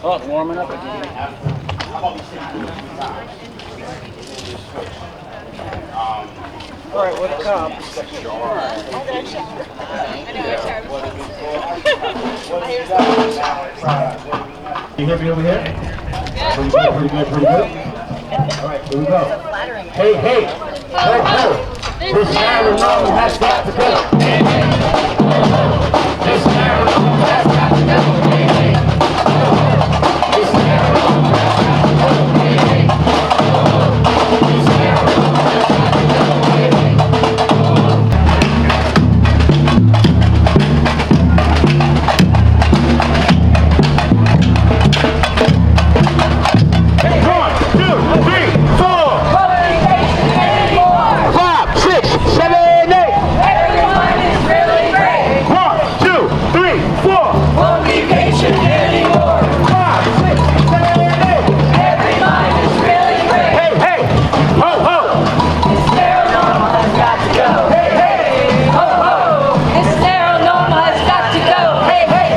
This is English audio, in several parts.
Oh, it's warming up again. All right, what a cop. You hear me over here? Pretty good, pretty good, pretty good. All right, here we go. Hey, hey, ho, ho. This narrow road has got to go. This narrow road has got to go. Hey, hey. This narrow road has got to go. Hey, hey. This narrow road has got to go. Hey, hey.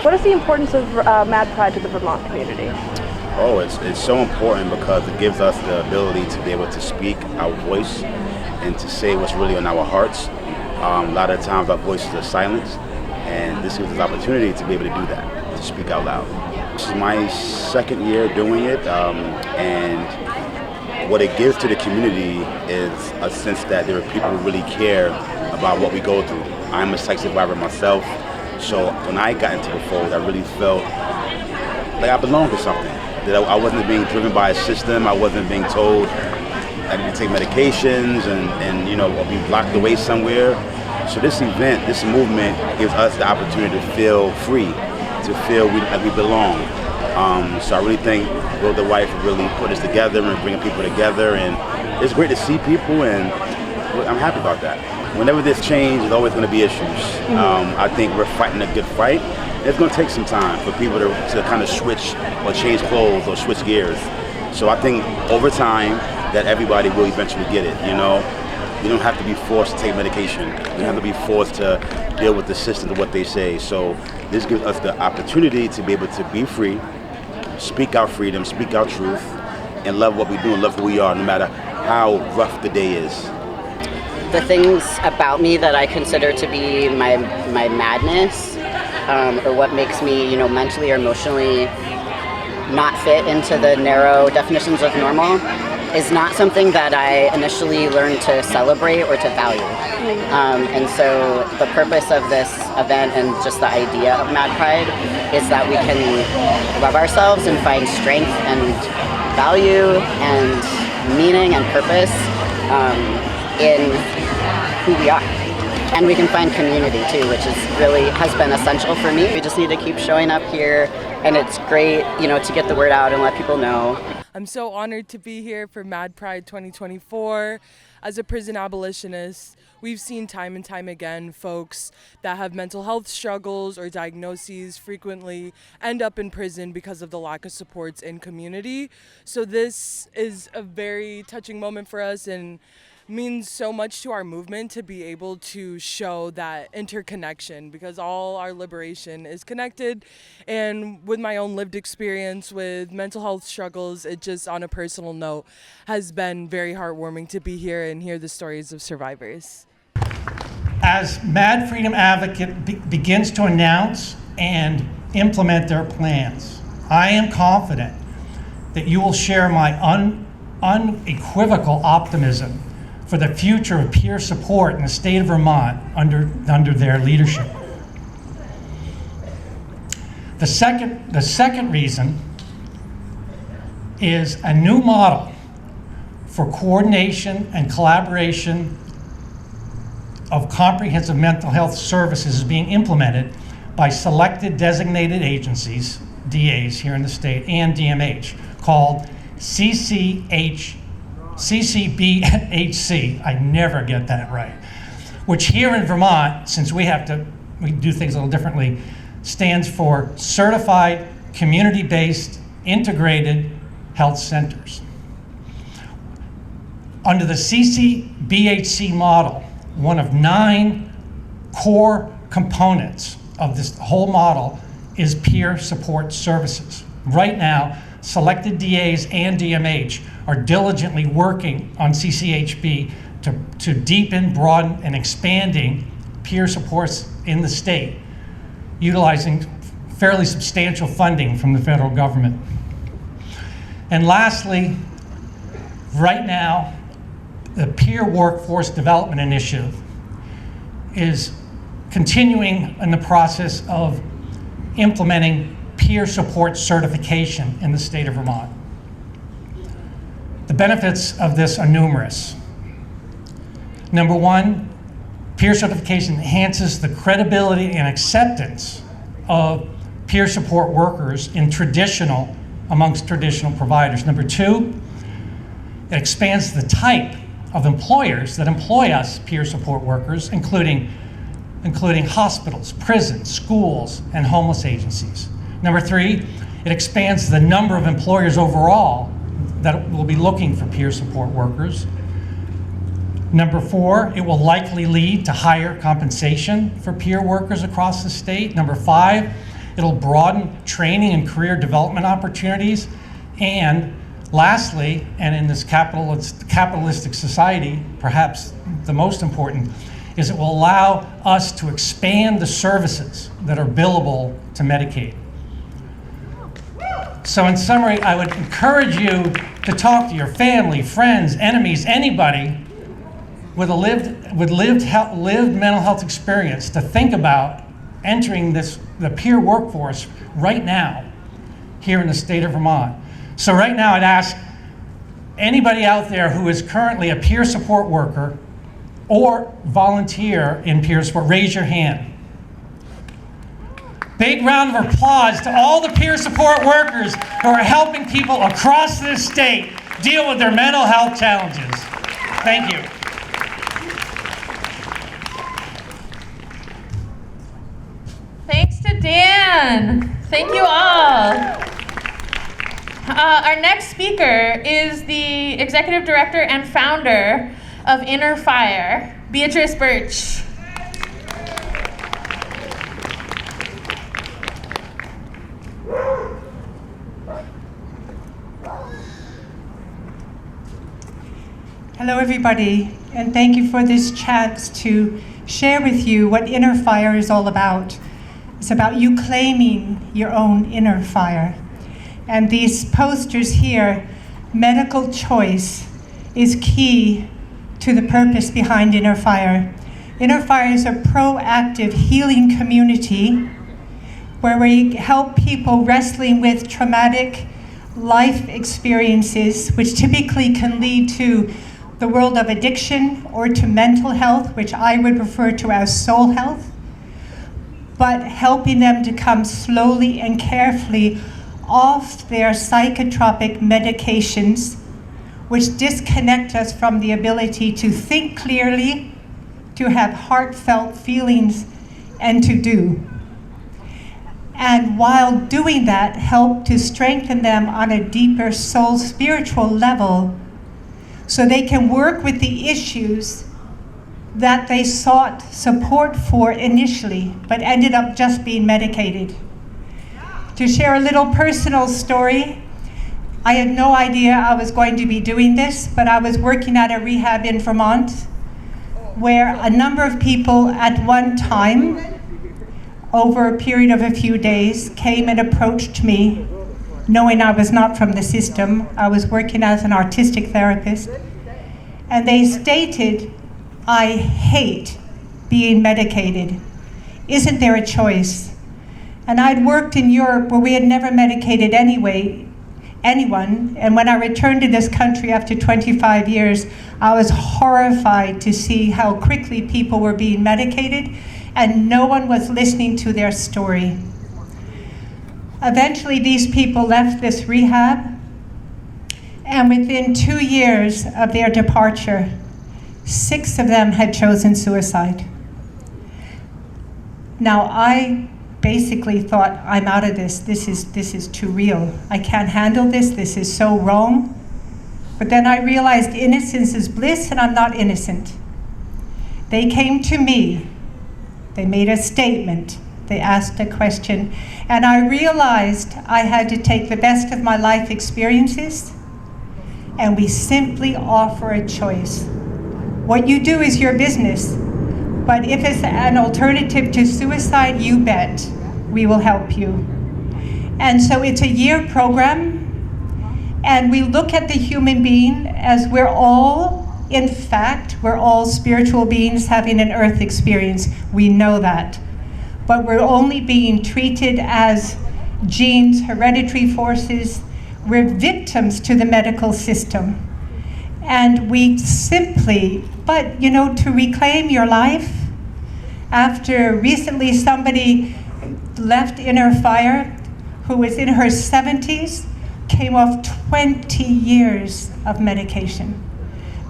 What is the importance of Mad Pride to the Vermont community? Oh, it's so important because it gives us the ability to be able to speak our voice and to say what's really on our hearts. A lot of times our voices are silenced, and this gives us the opportunity to be able to do that, to speak out loud. This is my second year doing it, and what it gives to the community is a sense that there are people who really care about what we go through. I'm a psych survivor myself, so when I got into the fold, I really felt like I belonged to something. That I wasn't being driven by a system. I wasn't being told I need to take medications and you know, be locked away somewhere. So this event, this movement gives us the opportunity to feel free, to feel like we belong. So I really think Will the Wife really put us together and bringing people together, and it's great to see people, and I'm happy about that. Whenever there's change, there's always going to be issues. I think we're fighting a good fight. It's going to take some time for people to kind of switch or change clothes or switch gears. So I think over time that everybody will eventually get it, you know. You don't have to be forced to take medication. You don't have to be forced to deal with the system of what they say. So this gives us the opportunity to be able to be free, speak our freedom, speak our truth, and love what we do and love who we are, no matter how rough the day is. The things about me that I consider to be my madness, or what makes me, you know, mentally or emotionally not fit into the narrow definitions of normal, is not something that I initially learned to celebrate or to value. And so the purpose of this event and just the idea of Mad Pride is that we can love ourselves and find strength and value and meaning and purpose in who we are. And we can find community too, which has been essential for me. We just need to keep showing up here, and it's great, you know, to get the word out and let people know. I'm so honored to be here for Mad Pride 2024. As a prison abolitionist, we've seen time and time again folks that have mental health struggles or diagnoses frequently end up in prison because of the lack of supports in community. So this is a very touching moment for us, and means so much to our movement to be able to show that interconnection, because all our liberation is connected. And with my own lived experience with mental health struggles, it just, on a personal note, has been very heartwarming to be here and hear the stories of survivors. As Mad Freedom Advocate begins to announce and implement their plans, I am confident that you will share my unequivocal optimism for the future of peer support in the state of Vermont under their leadership. The second reason is a new model for coordination and collaboration of comprehensive mental health services is being implemented by selected designated agencies, DAs here in the state, and DMH, called CCBHC, I never get that right, which here in Vermont, since we do things a little differently, stands for Certified Community-Based Integrated Health Centers. Under the CCBHC model, one of 9 core components of this whole model is peer support services. Right now, selected DAs and DMH are diligently working on CCHB to deepen, broaden, and expanding peer supports in the state, utilizing fairly substantial funding from the federal government. And lastly, right now, the Peer Workforce Development Initiative is continuing in the process of implementing peer support certification in the state of Vermont. The benefits of this are numerous. Number one, peer certification enhances the credibility and acceptance of peer support workers amongst traditional providers. Number two, it expands the type of employers that employ us peer support workers, including hospitals, prisons, schools, and homeless agencies. Number three, it expands the number of employers overall that will be looking for peer support workers. Number four, it will likely lead to higher compensation for peer workers across the state. Number five, it'll broaden training and career development opportunities. And lastly, and in this capitalistic society, perhaps the most important, is it will allow us to expand the services that are billable to Medicaid. So in summary, I would encourage you to talk to your family, friends, enemies, anybody with a lived mental health experience to think about entering the peer workforce right now here in the state of Vermont. So right now I'd ask anybody out there who is currently a peer support worker or volunteer in peer support, raise your hand. Big round of applause to all the peer support workers who are helping people across this state deal with their mental health challenges. Thank you. Thanks to Dan. Thank you all. Our next speaker is the executive director and founder of Inner Fire, Beatrice Birch. Hello everybody, and thank you for this chance to share with you what Inner Fire is all about. It's about you claiming your own inner fire. And these posters here, medical choice is key to the purpose behind Inner Fire. Inner Fire is a proactive healing community where we help people wrestling with traumatic life experiences, which typically can lead to the world of addiction or to mental health, which I would refer to as soul health, but helping them to come slowly and carefully off their psychotropic medications, which disconnect us from the ability to think clearly, to have heartfelt feelings, and to do. And while doing that, help to strengthen them on a deeper soul spiritual level, so they can work with the issues that they sought support for initially, but ended up just being medicated. To share a little personal story, I had no idea I was going to be doing this, but I was working at a rehab in Vermont where a number of people at one time, over a period of a few days, came and approached me, knowing I was not from the system. I was working as an artistic therapist. And they stated, "I hate being medicated. Isn't there a choice?" And I'd worked in Europe where we had never medicated anyone. And when I returned to this country after 25 years, I was horrified to see how quickly people were being medicated and no one was listening to their story. Eventually, these people left this rehab, and within 2 years of their departure, 6 of them had chosen suicide. Now, I basically thought, I'm out of this. This is too real. I can't handle this. This is so wrong. But then I realized innocence is bliss, and I'm not innocent. They came to me. They made a statement. They asked a question. And I realized I had to take the best of my life experiences, and we simply offer a choice. What you do is your business. But if it's an alternative to suicide, you bet we will help you. And so it's a year program, and we look at the human being as we're all spiritual beings having an earth experience. We know that. But we're only being treated as genes, hereditary forces. We're victims to the medical system. And we simply, to reclaim your life, after recently somebody left Inner Fire who was in her 70s, came off 20 years of medication.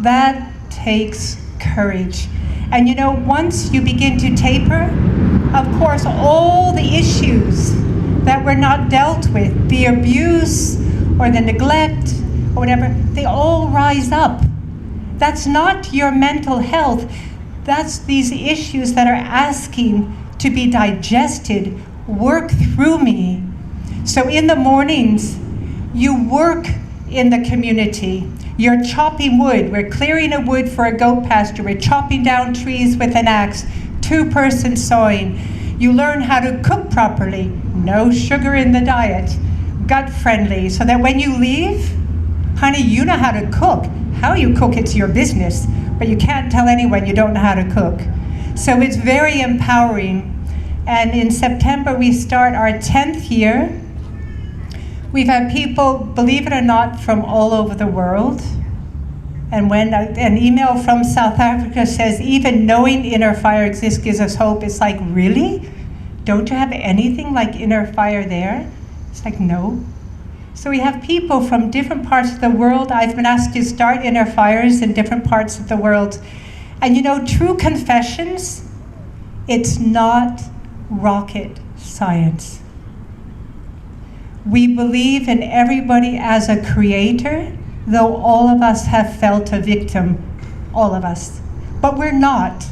That takes courage. And once you begin to taper, of course, all the issues that were not dealt with, the abuse or the neglect or whatever, they all rise up. That's not your mental health. That's these issues that are asking to be digested, work through me. So in the mornings, you work in the community. You're chopping wood. We're clearing a wood for a goat pasture. We're chopping down trees with an axe, 2-person sawing. You learn how to cook properly. No sugar in the diet. Gut friendly, so that when you leave, honey, you know how to cook. How you cook, it's your business. But you can't tell anyone you don't know how to cook. So it's very empowering. And in September, we start our 10th year. We've had people, believe it or not, from all over the world. And when an email from South Africa says, even knowing Inner Fire exists gives us hope, it's like, really? Don't you have anything like Inner Fire there? It's like, no. So we have people from different parts of the world. I've been asked to start Inner Fires in different parts of the world. And true confessions, it's not rocket science. We believe in everybody as a creator, though all of us have felt a victim, all of us. But we're not.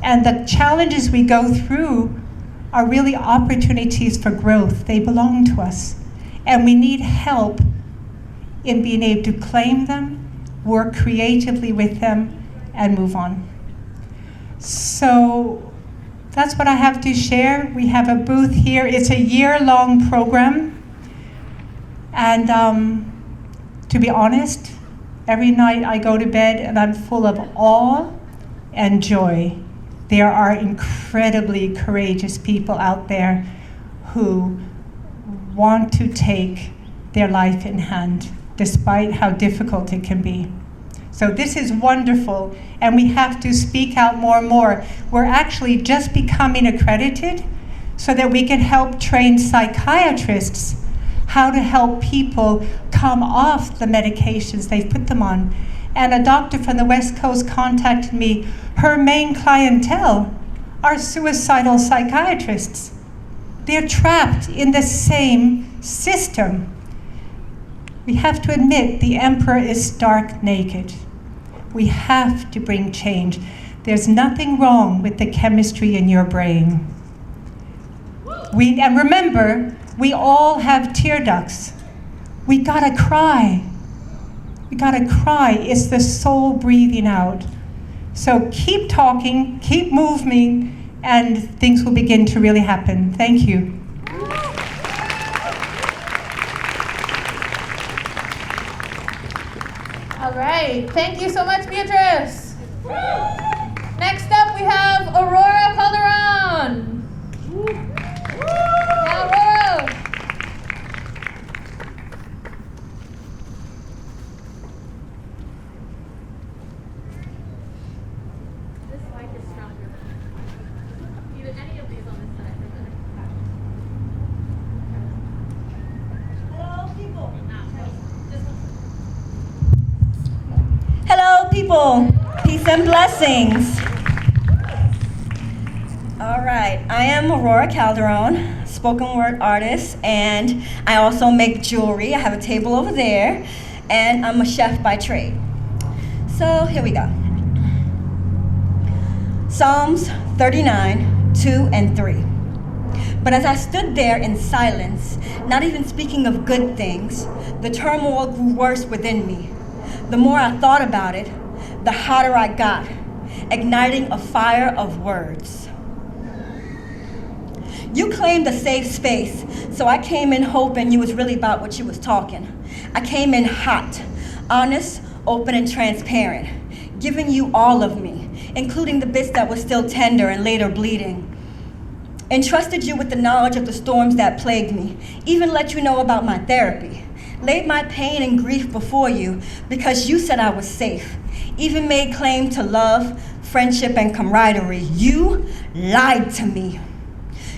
And the challenges we go through are really opportunities for growth. They belong to us. And we need help in being able to claim them, work creatively with them, and move on. So that's what I have to share. We have a booth here. It's a year-long program. And to be honest, every night I go to bed and I'm full of awe and joy. There are incredibly courageous people out there who want to take their life in hand, despite how difficult it can be. So this is wonderful, and we have to speak out more and more. We're actually just becoming accredited so that we can help train psychiatrists how to help people come off the medications they've put them on. And a doctor from the West Coast contacted me. Her main clientele are suicidal psychiatrists. They're trapped in the same system. We have to admit the emperor is stark naked. We have to bring change. There's nothing wrong with the chemistry in your brain. And remember, we all have tear ducts. We gotta cry. We gotta cry. It's the soul breathing out. So keep talking, keep moving, and things will begin to really happen. Thank you. All right, thank you so much, Beatrice. Next up, we have Aurora Calderon. Yeah, Aurora. This mic is stronger than even any of these on this side. Hello, people. Peace and blessings. All right, I am Aurora Calderon, spoken word artist, and I also make jewelry. I have a table over there, and I'm a chef by trade. So here we go. Psalms 39, 2 and 3. But as I stood there in silence, not even speaking of good things, the turmoil grew worse within me. The more I thought about it, the hotter I got, igniting a fire of words. You claimed a safe space, so I came in hoping you was really about what you was talking. I came in hot, honest, open, and transparent, giving you all of me, including the bits that were still tender and later bleeding. Entrusted you with the knowledge of the storms that plagued me, even let you know about my therapy. Laid my pain and grief before you because you said I was safe. Even made claim to love, friendship, and camaraderie. You lied to me.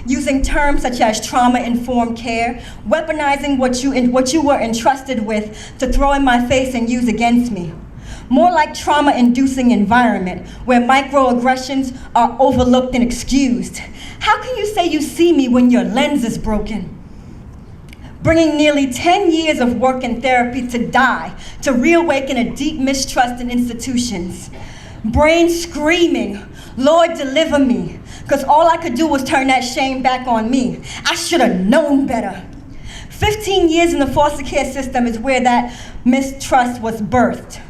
Using terms such as trauma-informed care, weaponizing what you were entrusted with to throw in my face and use against me. More like trauma-inducing environment where microaggressions are overlooked and excused. How can you say you see me when your lens is broken? Bringing nearly 10 years of work and therapy to die, to reawaken a deep mistrust in institutions. Brain screaming, Lord, deliver me, because all I could do was turn that shame back on me. I should have known better. 15 years in the foster care system is where that mistrust was birthed.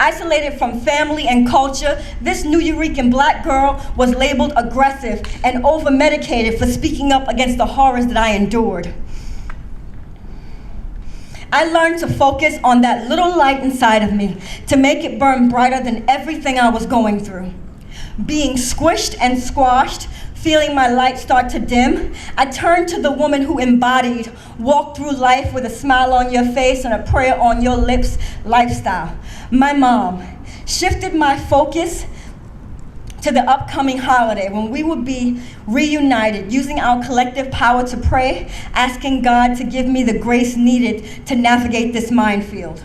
Isolated from family and culture, this Nuyorican black girl was labeled aggressive and over-medicated for speaking up against the horrors that I endured. I learned to focus on that little light inside of me, to make it burn brighter than everything I was going through. Being squished and squashed, feeling my light start to dim, I turned to the woman who embodied, walk through life with a smile on your face and a prayer on your lips lifestyle. My mom shifted my focus to the upcoming holiday when we would be reunited, using our collective power to pray, asking God to give me the grace needed to navigate this minefield.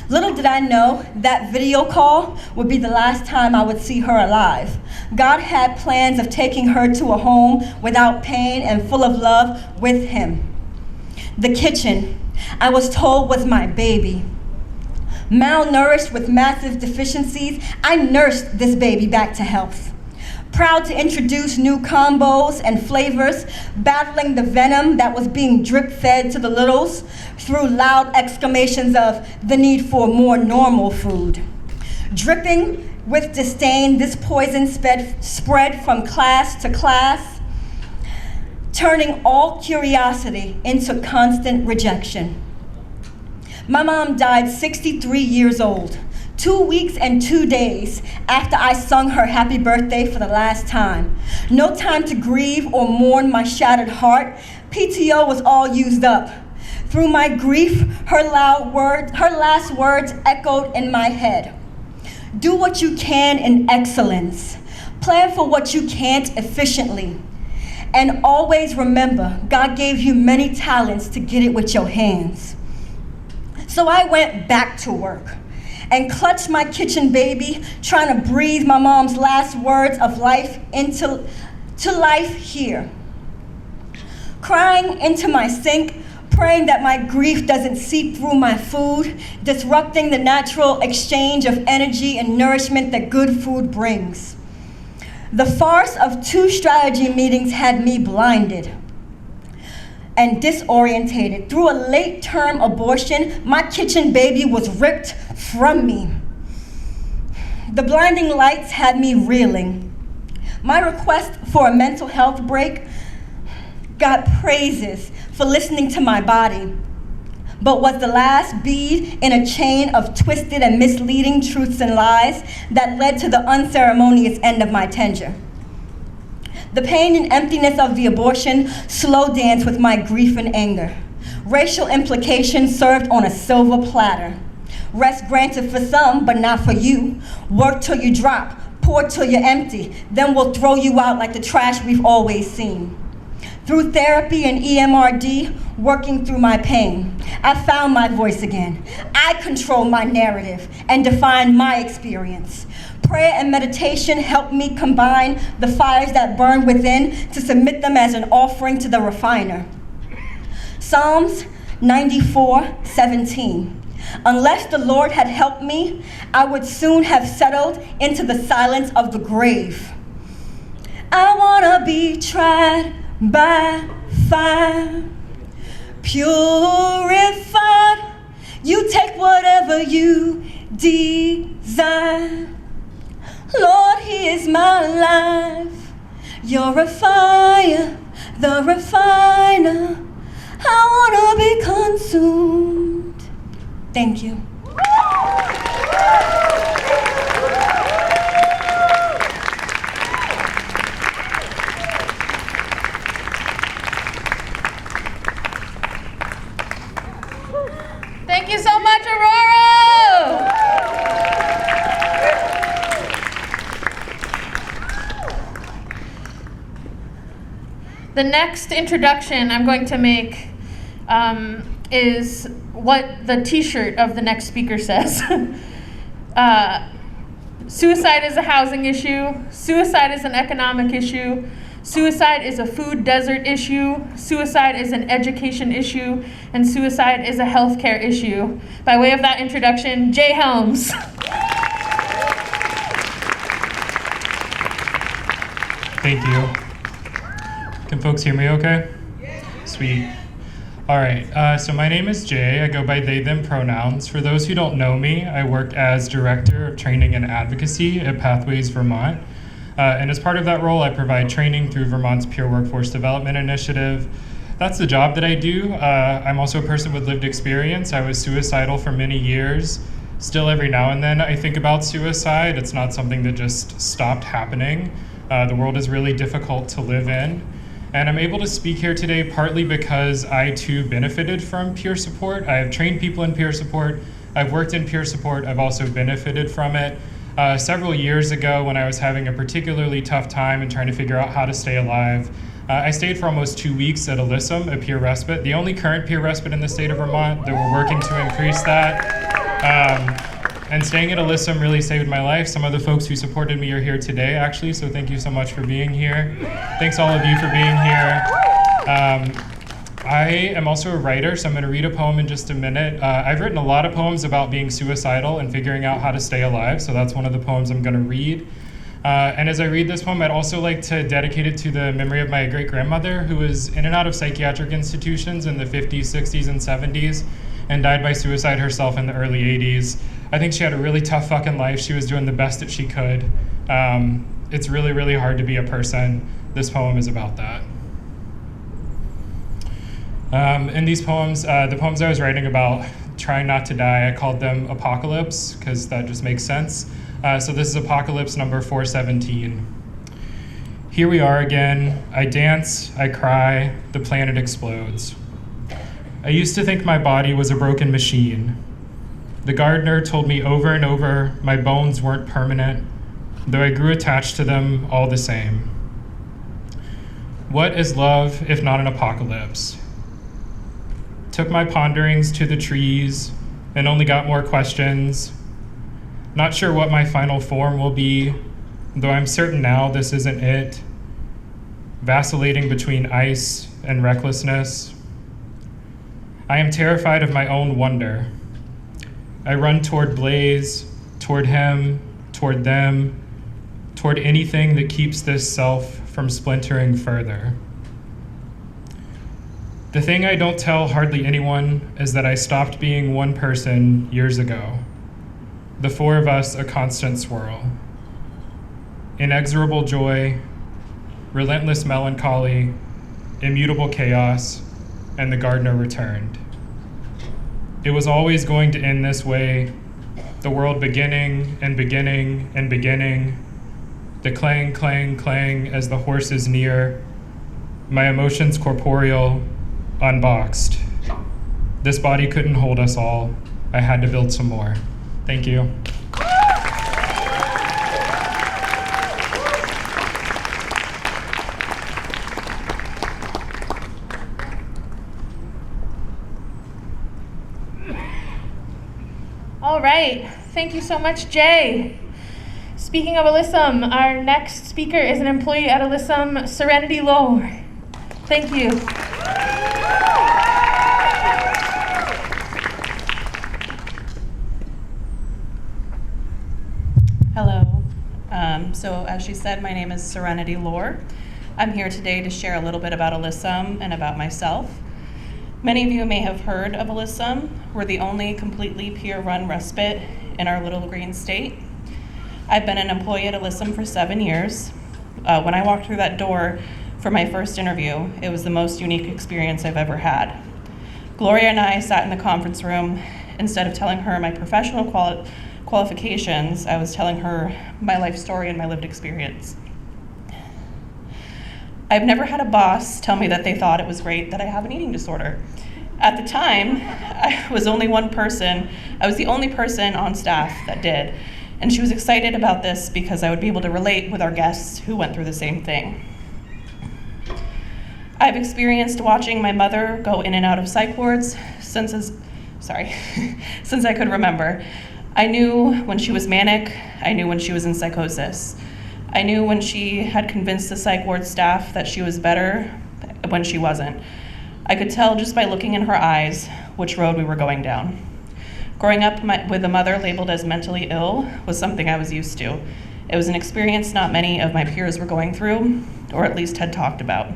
Little did I know that video call would be the last time I would see her alive. God had plans of taking her to a home without pain and full of love with him. The kitchen, I was told, was my baby. Malnourished with massive deficiencies, I nursed this baby back to health. Proud to introduce new combos and flavors, battling the venom that was being drip-fed to the littles through loud exclamations of the need for more normal food. Dripping with disdain, this poison spread from class to class, turning all curiosity into constant rejection. My mom died 63 years old, 2 weeks and 2 days after I sung her happy birthday for the last time. No time to grieve or mourn my shattered heart. PTO was all used up. Through my grief, her last words echoed in my head. Do what you can in excellence. Plan for what you can't efficiently. And always remember, God gave you many talents to get it with your hands. So I went back to work and clutched my kitchen baby, trying to breathe my mom's last words of life into life here. Crying into my sink, praying that my grief doesn't seep through my food, disrupting the natural exchange of energy and nourishment that good food brings. The farce of 2 strategy meetings had me blinded and disorientated. Through a late-term abortion, my kitchen baby was ripped from me. The blinding lights had me reeling. My request for a mental health break got praises for listening to my body, but was the last bead in a chain of twisted and misleading truths and lies that led to the unceremonious end of my tenure. The pain and emptiness of the abortion slow danced with my grief and anger. Racial implications served on a silver platter. Rest granted for some, but not for you. Work till you drop, pour till you're empty, then we'll throw you out like the trash we've always seen. Through therapy and EMRD, working through my pain, I found my voice again. I control my narrative and define my experience. Prayer and meditation helped me combine the fires that burn within to submit them as an offering to the refiner. Psalms 94:17. Unless the Lord had helped me, I would soon have settled into the silence of the grave. I wanna be tried by fire, purified. You take whatever you desire. Lord, here's my life. You're a fire, the refiner. I wanna be consumed. Thank you. Thank you so much, Aurora! The next introduction I'm going to make is what the t-shirt of the next speaker says. Suicide is a housing issue. Suicide is an economic issue. Suicide is a food desert issue. Suicide is an education issue. And suicide is a healthcare issue. By way of that introduction, Jay Helms. Thank you. Can folks hear me okay? Sweet. All right, so my name is Jay. I go by they, them pronouns. For those who don't know me, I work as Director of Training and Advocacy at Pathways Vermont. And as part of that role, I provide training through Vermont's Peer Workforce Development Initiative. That's the job that I do. I'm also a person with lived experience. I was suicidal for many years. Still every now and then I think about suicide. It's not something that just stopped happening. The world is really difficult to live in. And I'm able to speak here today partly because I too benefited from peer support. I have trained people in peer support. I've worked in peer support. I've also benefited from it. Several years ago, when I was having a particularly tough time and trying to figure out how to stay alive, I stayed for almost 2 weeks at Alyssum, a peer respite, the only current peer respite in the state of Vermont. That we're working to increase that. And staying at Alyssum really saved my life. Some of the folks who supported me are here today, actually, so thank you so much for being here. Thanks all of you for being here. I am also a writer, so I'm going to read a poem in just a minute. I've written a lot of poems about being suicidal and figuring out how to stay alive, so that's one of the poems I'm going to read. And as I read this poem, I'd also like to dedicate it to the memory of my great-grandmother, who was in and out of psychiatric institutions in the 50s, 60s, and 70s, and died by suicide herself in the early 80s. I think she had a really tough fucking life. She was doing the best that she could. It's really, really hard to be a person. This poem is about that. In these poems, the poems I was writing about trying not to die, I called them Apocalypse, because that just makes sense. So this is Apocalypse number 417. Here we are again. I dance, I cry, the planet explodes. I used to think my body was a broken machine. The gardener told me over and over my bones weren't permanent, though I grew attached to them all the same. What is love if not an apocalypse? Took my ponderings to the trees and only got more questions. Not sure what my final form will be, though I'm certain now this isn't it. Vacillating between ice and recklessness. I am terrified of my own wonder. I run toward Blaze, toward him, toward them, toward anything that keeps this self from splintering further. The thing I don't tell hardly anyone is that I stopped being one person years ago. The four of us a constant swirl. Inexorable joy, relentless melancholy, immutable chaos, and the gardener returned. It was always going to end this way, the world beginning and beginning and beginning, the clang, clang, clang as the horses near, my emotions corporeal, unboxed. This body couldn't hold us all. I had to build some more. Thank you. All right, thank you so much, Jay. Speaking of Alyssum, our next speaker is an employee at Alyssum, Serenity Lowe. Thank you. Hello. So as she said, my name is Serenity Lowe. I'm here today to share a little bit about Alyssum and about myself. Many of you may have heard of Alyssum. We're the only completely peer-run respite in our little green state. I've been an employee at Alyssum for 7 years. When I walked through that door for my first interview, it was the most unique experience I've ever had. Gloria and I sat in the conference room. Instead of telling her my professional qualifications, I was telling her my life story and my lived experience. I've never had a boss tell me that they thought it was great that I have an eating disorder. At the time, I was the only person on staff that did, and she was excited about this because I would be able to relate with our guests who went through the same thing. I've experienced watching my mother go in and out of psych wards since I could remember. I knew when she was manic, I knew when she was in psychosis. I knew when she had convinced the psych ward staff that she was better when she wasn't. I could tell just by looking in her eyes which road we were going down. Growing up with a mother labeled as mentally ill was something I was used to. It was an experience not many of my peers were going through, or at least had talked about.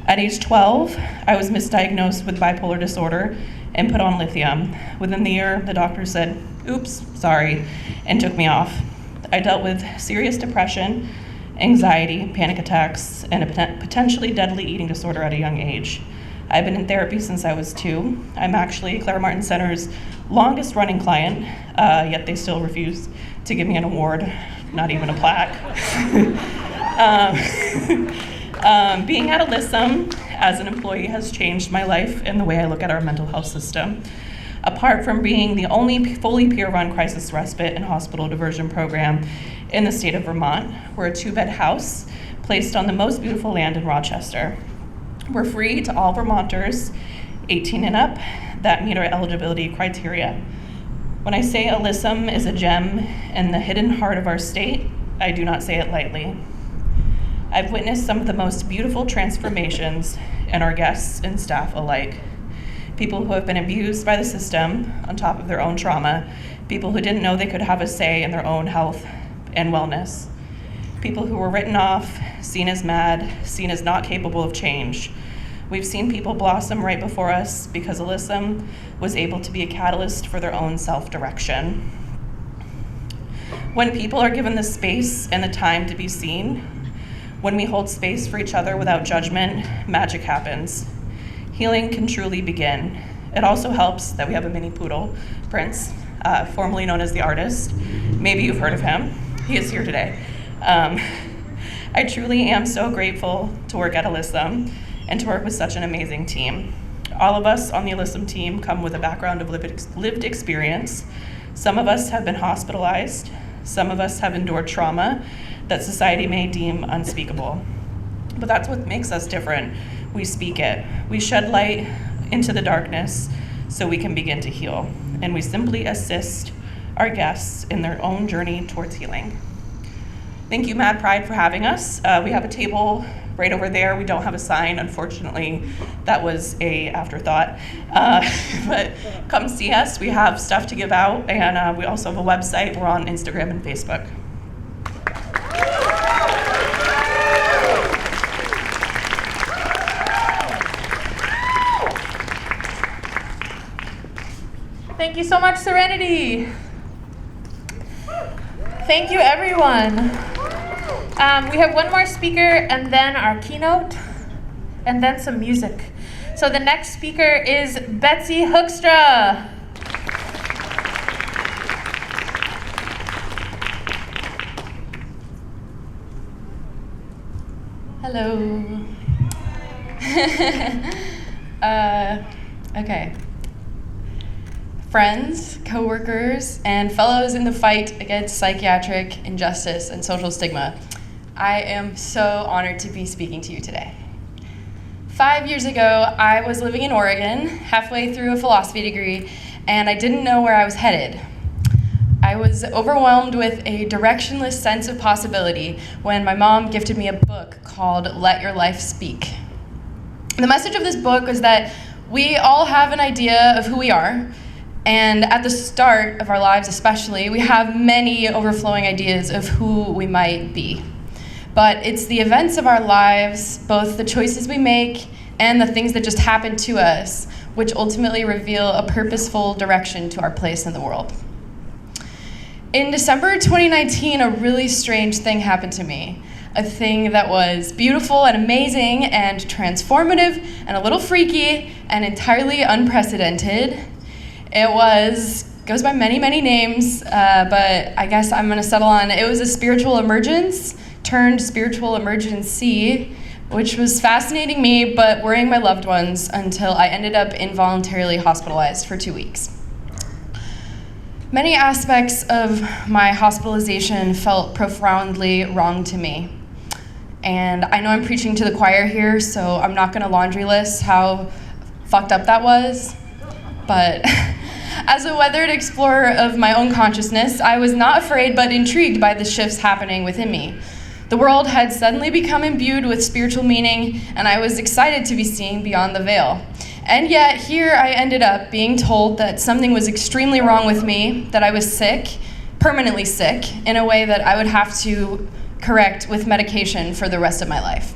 At age 12, I was misdiagnosed with bipolar disorder and put on lithium. Within the year, the doctor said, "Oops, sorry," and took me off. I dealt with serious depression, anxiety, panic attacks, and a potentially deadly eating disorder at a young age. I've been in therapy since I was 2. I'm actually Clara Martin Center's longest running client, yet they still refuse to give me an award, not even a plaque. Being at Alyssum as an employee has changed my life and the way I look at our mental health system. Apart from being the only fully peer-run crisis respite and hospital diversion program in the state of Vermont, we're a 2-bed house placed on the most beautiful land in Rochester. We're free to all Vermonters 18 and up that meet our eligibility criteria. When I say Alyssum is a gem in the hidden heart of our state, I do not say it lightly. I've witnessed some of the most beautiful transformations in our guests and staff alike. People who have been abused by the system on top of their own trauma, people who didn't know they could have a say in their own health and wellness, people who were written off, seen as mad, seen as not capable of change. We've seen people blossom right before us because Alyssum was able to be a catalyst for their own self-direction. When people are given the space and the time to be seen, when we hold space for each other without judgment, magic happens. Healing can truly begin. It also helps that we have a mini poodle, Prince, formerly known as the Artist. Maybe you've heard of him. He is here today. I truly am so grateful to work at Alyssum and to work with such an amazing team. All of us on the Alyssum team come with a background of lived experience. Some of us have been hospitalized. Some of us have endured trauma that society may deem unspeakable. But that's what makes us different. We speak it. We shed light into the darkness so we can begin to heal. And we simply assist our guests in their own journey towards healing. Thank you, Mad Pride, for having us. We have a table right over there. We don't have a sign, unfortunately. That was a afterthought. But come see us. We have stuff to give out, and we also have a website. We're on Instagram and Facebook. Thank you so much, Serenity. Thank you, everyone. We have one more speaker, and then our keynote, and then some music. So the next speaker is Betsy Hoekstra. Hello. Okay. Friends, coworkers, and fellows in the fight against psychiatric injustice and social stigma, I am so honored to be speaking to you today. 5 years ago, I was living in Oregon, halfway through a philosophy degree, and I didn't know where I was headed. I was overwhelmed with a directionless sense of possibility when my mom gifted me a book called Let Your Life Speak. The message of this book was that we all have an idea of who we are, and at the start of our lives especially, we have many overflowing ideas of who we might be. But it's the events of our lives, both the choices we make and the things that just happen to us, which ultimately reveal a purposeful direction to our place in the world. In December 2019, a really strange thing happened to me. A thing that was beautiful and amazing and transformative and a little freaky and entirely unprecedented. It goes by many, many names, but I guess I'm gonna settle on, it was a spiritual emergence turned spiritual emergency, which was fascinating me, but worrying my loved ones until I ended up involuntarily hospitalized for 2 weeks. Many aspects of my hospitalization felt profoundly wrong to me. And I know I'm preaching to the choir here, so I'm not gonna laundry list how fucked up that was, but as a weathered explorer of my own consciousness, I was not afraid but intrigued by the shifts happening within me. The world had suddenly become imbued with spiritual meaning, and I was excited to be seeing beyond the veil. And yet, here I ended up being told that something was extremely wrong with me, that I was sick, permanently sick, in a way that I would have to correct with medication for the rest of my life.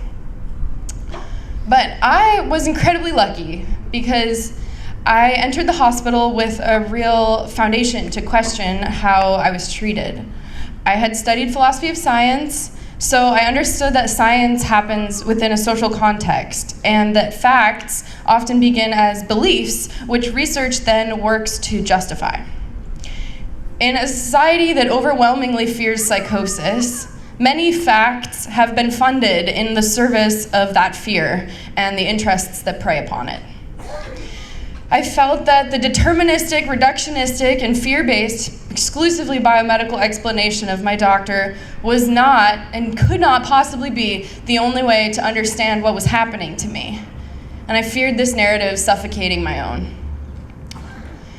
But I was incredibly lucky because I entered the hospital with a real foundation to question how I was treated. I had studied philosophy of science, so I understood that science happens within a social context, and that facts often begin as beliefs, which research then works to justify. In a society that overwhelmingly fears psychosis, many facts have been funded in the service of that fear and the interests that prey upon it. I felt that the deterministic, reductionistic, and fear-based, exclusively biomedical explanation of my doctor was not and could not possibly be the only way to understand what was happening to me. And I feared this narrative suffocating my own.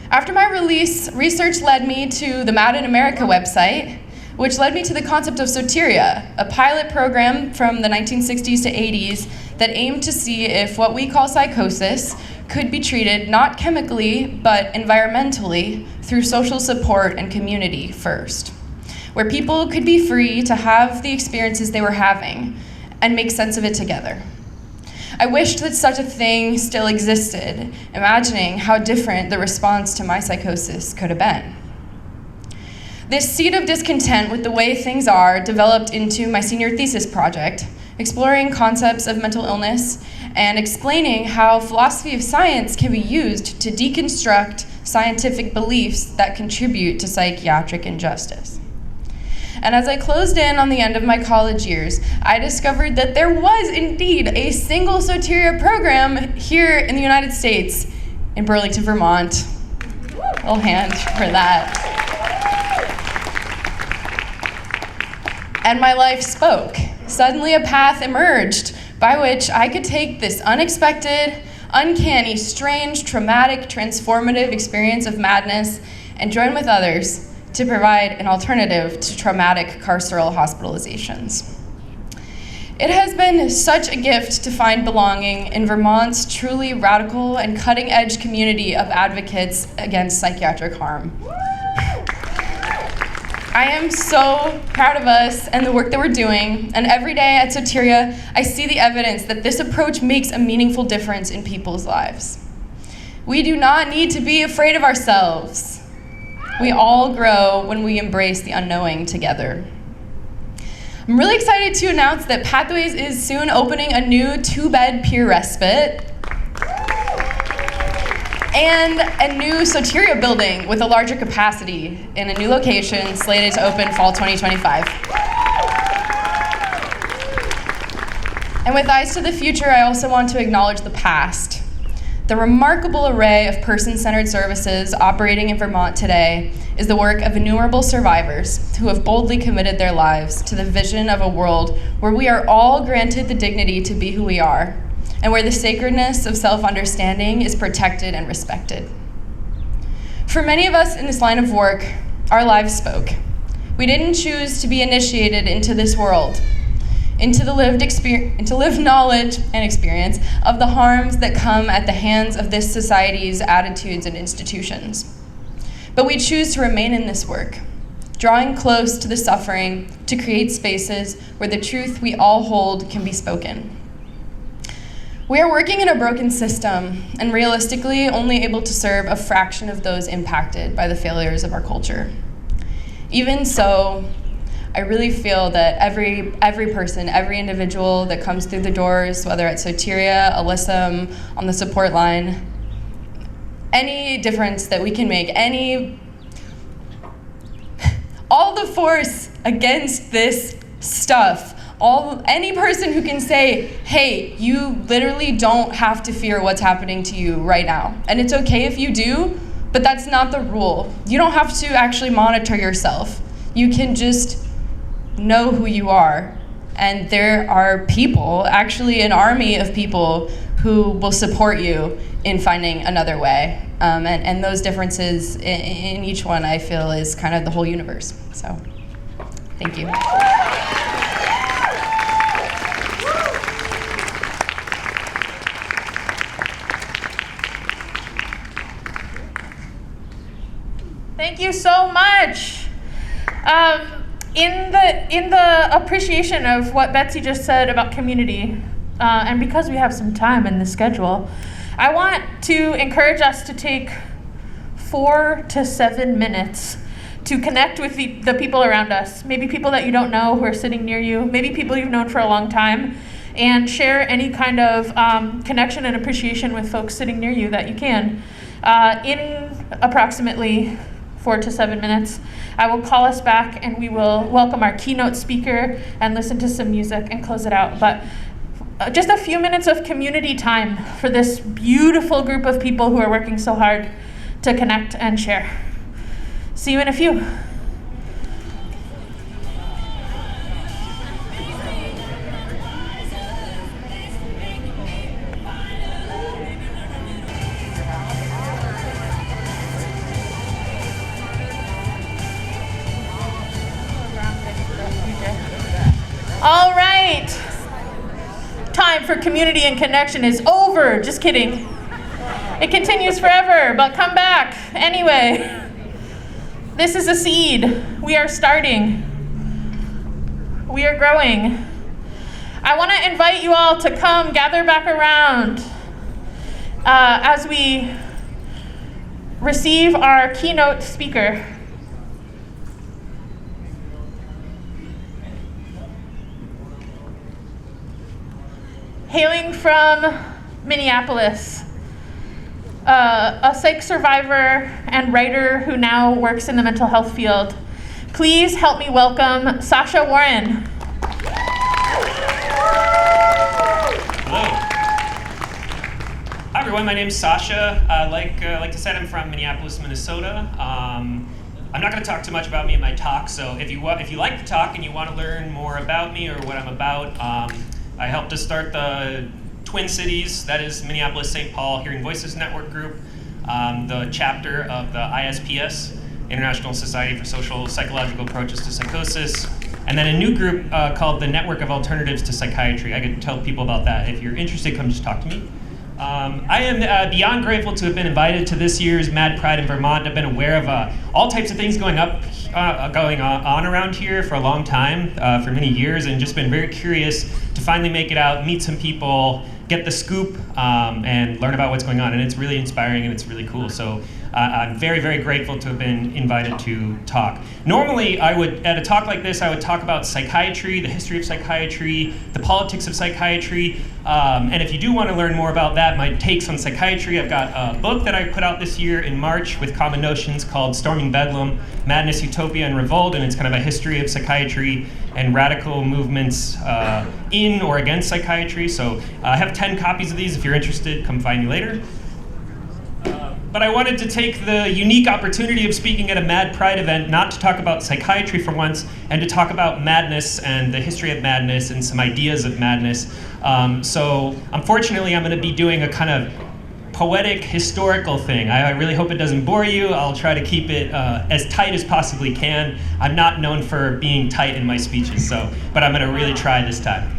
After my release, research led me to the Mad in America website, which led me to the concept of soteria, a pilot program from the 1960s to 80s that aimed to see if what we call psychosis could be treated not chemically, but environmentally through social support and community first, where people could be free to have the experiences they were having and make sense of it together. I wished that such a thing still existed, imagining how different the response to my psychosis could have been. This seed of discontent with the way things are developed into my senior thesis project, exploring concepts of mental illness and explaining how philosophy of science can be used to deconstruct scientific beliefs that contribute to psychiatric injustice. And as I closed in on the end of my college years, I discovered that there was indeed a single soteria program here in the United States, in Burlington, Vermont. A little hand for that. And my life spoke. Suddenly a path emerged by which I could take this unexpected, uncanny, strange, traumatic, transformative experience of madness and join with others to provide an alternative to traumatic carceral hospitalizations. It has been such a gift to find belonging in Vermont's truly radical and cutting-edge community of advocates against psychiatric harm. I am so proud of us and the work that we're doing, and every day at Soteria, I see the evidence that this approach makes a meaningful difference in people's lives. We do not need to be afraid of ourselves. We all grow when we embrace the unknowing together. I'm really excited to announce that Pathways is soon opening a new 2-bed peer respite and a new Soteria building with a larger capacity in a new location slated to open fall 2025. And with eyes to the future, I also want to acknowledge the past. The remarkable array of person-centered services operating in Vermont today is the work of innumerable survivors who have boldly committed their lives to the vision of a world where we are all granted the dignity to be who we are, and where the sacredness of self-understanding is protected and respected. For many of us in this line of work, our lives spoke. We didn't choose to be initiated into this world, into lived knowledge and experience of the harms that come at the hands of this society's attitudes and institutions. But we choose to remain in this work, drawing close to the suffering to create spaces where the truth we all hold can be spoken. We are working in a broken system and realistically only able to serve a fraction of those impacted by the failures of our culture. Even so, I really feel that every person, every individual that comes through the doors, whether at Soteria, Alyssum, on the support line, any difference that we can make, all the force against this stuff, any person who can say, hey, you literally don't have to fear what's happening to you right now. And it's okay if you do, but that's not the rule. You don't have to actually monitor yourself. You can just know who you are. And there are people, actually an army of people, who will support you in finding another way. And those differences in each one, I feel, is kind of the whole universe. So, thank you. Thank you so much. In the appreciation of what Betsy just said about community, and because we have some time in the schedule, I want to encourage us to take 4 to 7 minutes to connect with the people around us. Maybe people that you don't know who are sitting near you, maybe people you've known for a long time, and share any kind of connection and appreciation with folks sitting near you that you can. In approximately 4 to 7 minutes, I will call us back and we will welcome our keynote speaker and listen to some music and close it out. But just a few minutes of community time for this beautiful group of people who are working so hard to connect and share. See you in a few. All right. Time for community and connection is over. Just kidding. It continues forever, but come back. Anyway, this is a seed. We are starting. We are growing. I want to invite you all to come gather back around as we receive our keynote speaker. Hailing from Minneapolis, a psych survivor and writer who now works in the mental health field. Please help me welcome Sasha Warren. Hello. Hi everyone, my name's Sasha. Like I said, I'm from Minneapolis, Minnesota. I'm not going to talk too much about me in my talk, so if you like the talk and you want to learn more about me or what I'm about, I helped to start the Twin Cities, that is Minneapolis-St. Paul Hearing Voices Network Group, the chapter of the ISPS, International Society for Social Psychological Approaches to Psychosis, and then a new group called the Network of Alternatives to Psychiatry. I could tell people about that. If you're interested, come just talk to me. I am beyond grateful to have been invited to this year's Mad Pride in Vermont. I've been aware of all types of things going on around here for a long time, for many years, and just been very curious to finally make it out, meet some people, get the scoop, and learn about what's going on. And it's really inspiring and it's really cool. So I'm very, very grateful to have been invited to talk. Normally, at a talk like this, I would talk about psychiatry, the history of psychiatry, the politics of psychiatry. And if you do want to learn more about that, my takes on psychiatry, I've got a book that I put out this year in March with Common Notions called Storming Bedlam, Madness, Utopia, and Revolt. And it's kind of a history of psychiatry and radical movements in or against psychiatry. So I have 10 copies of these. If you're interested, come find me later. But I wanted to take the unique opportunity of speaking at a Mad Pride event, not to talk about psychiatry for once, and to talk about madness and the history of madness and some ideas of madness. So unfortunately, I'm going to be doing a kind of poetic, historical thing. I really hope it doesn't bore you. I'll try to keep it as tight as possibly can. I'm not known for being tight in my speeches, but I'm going to really try this time.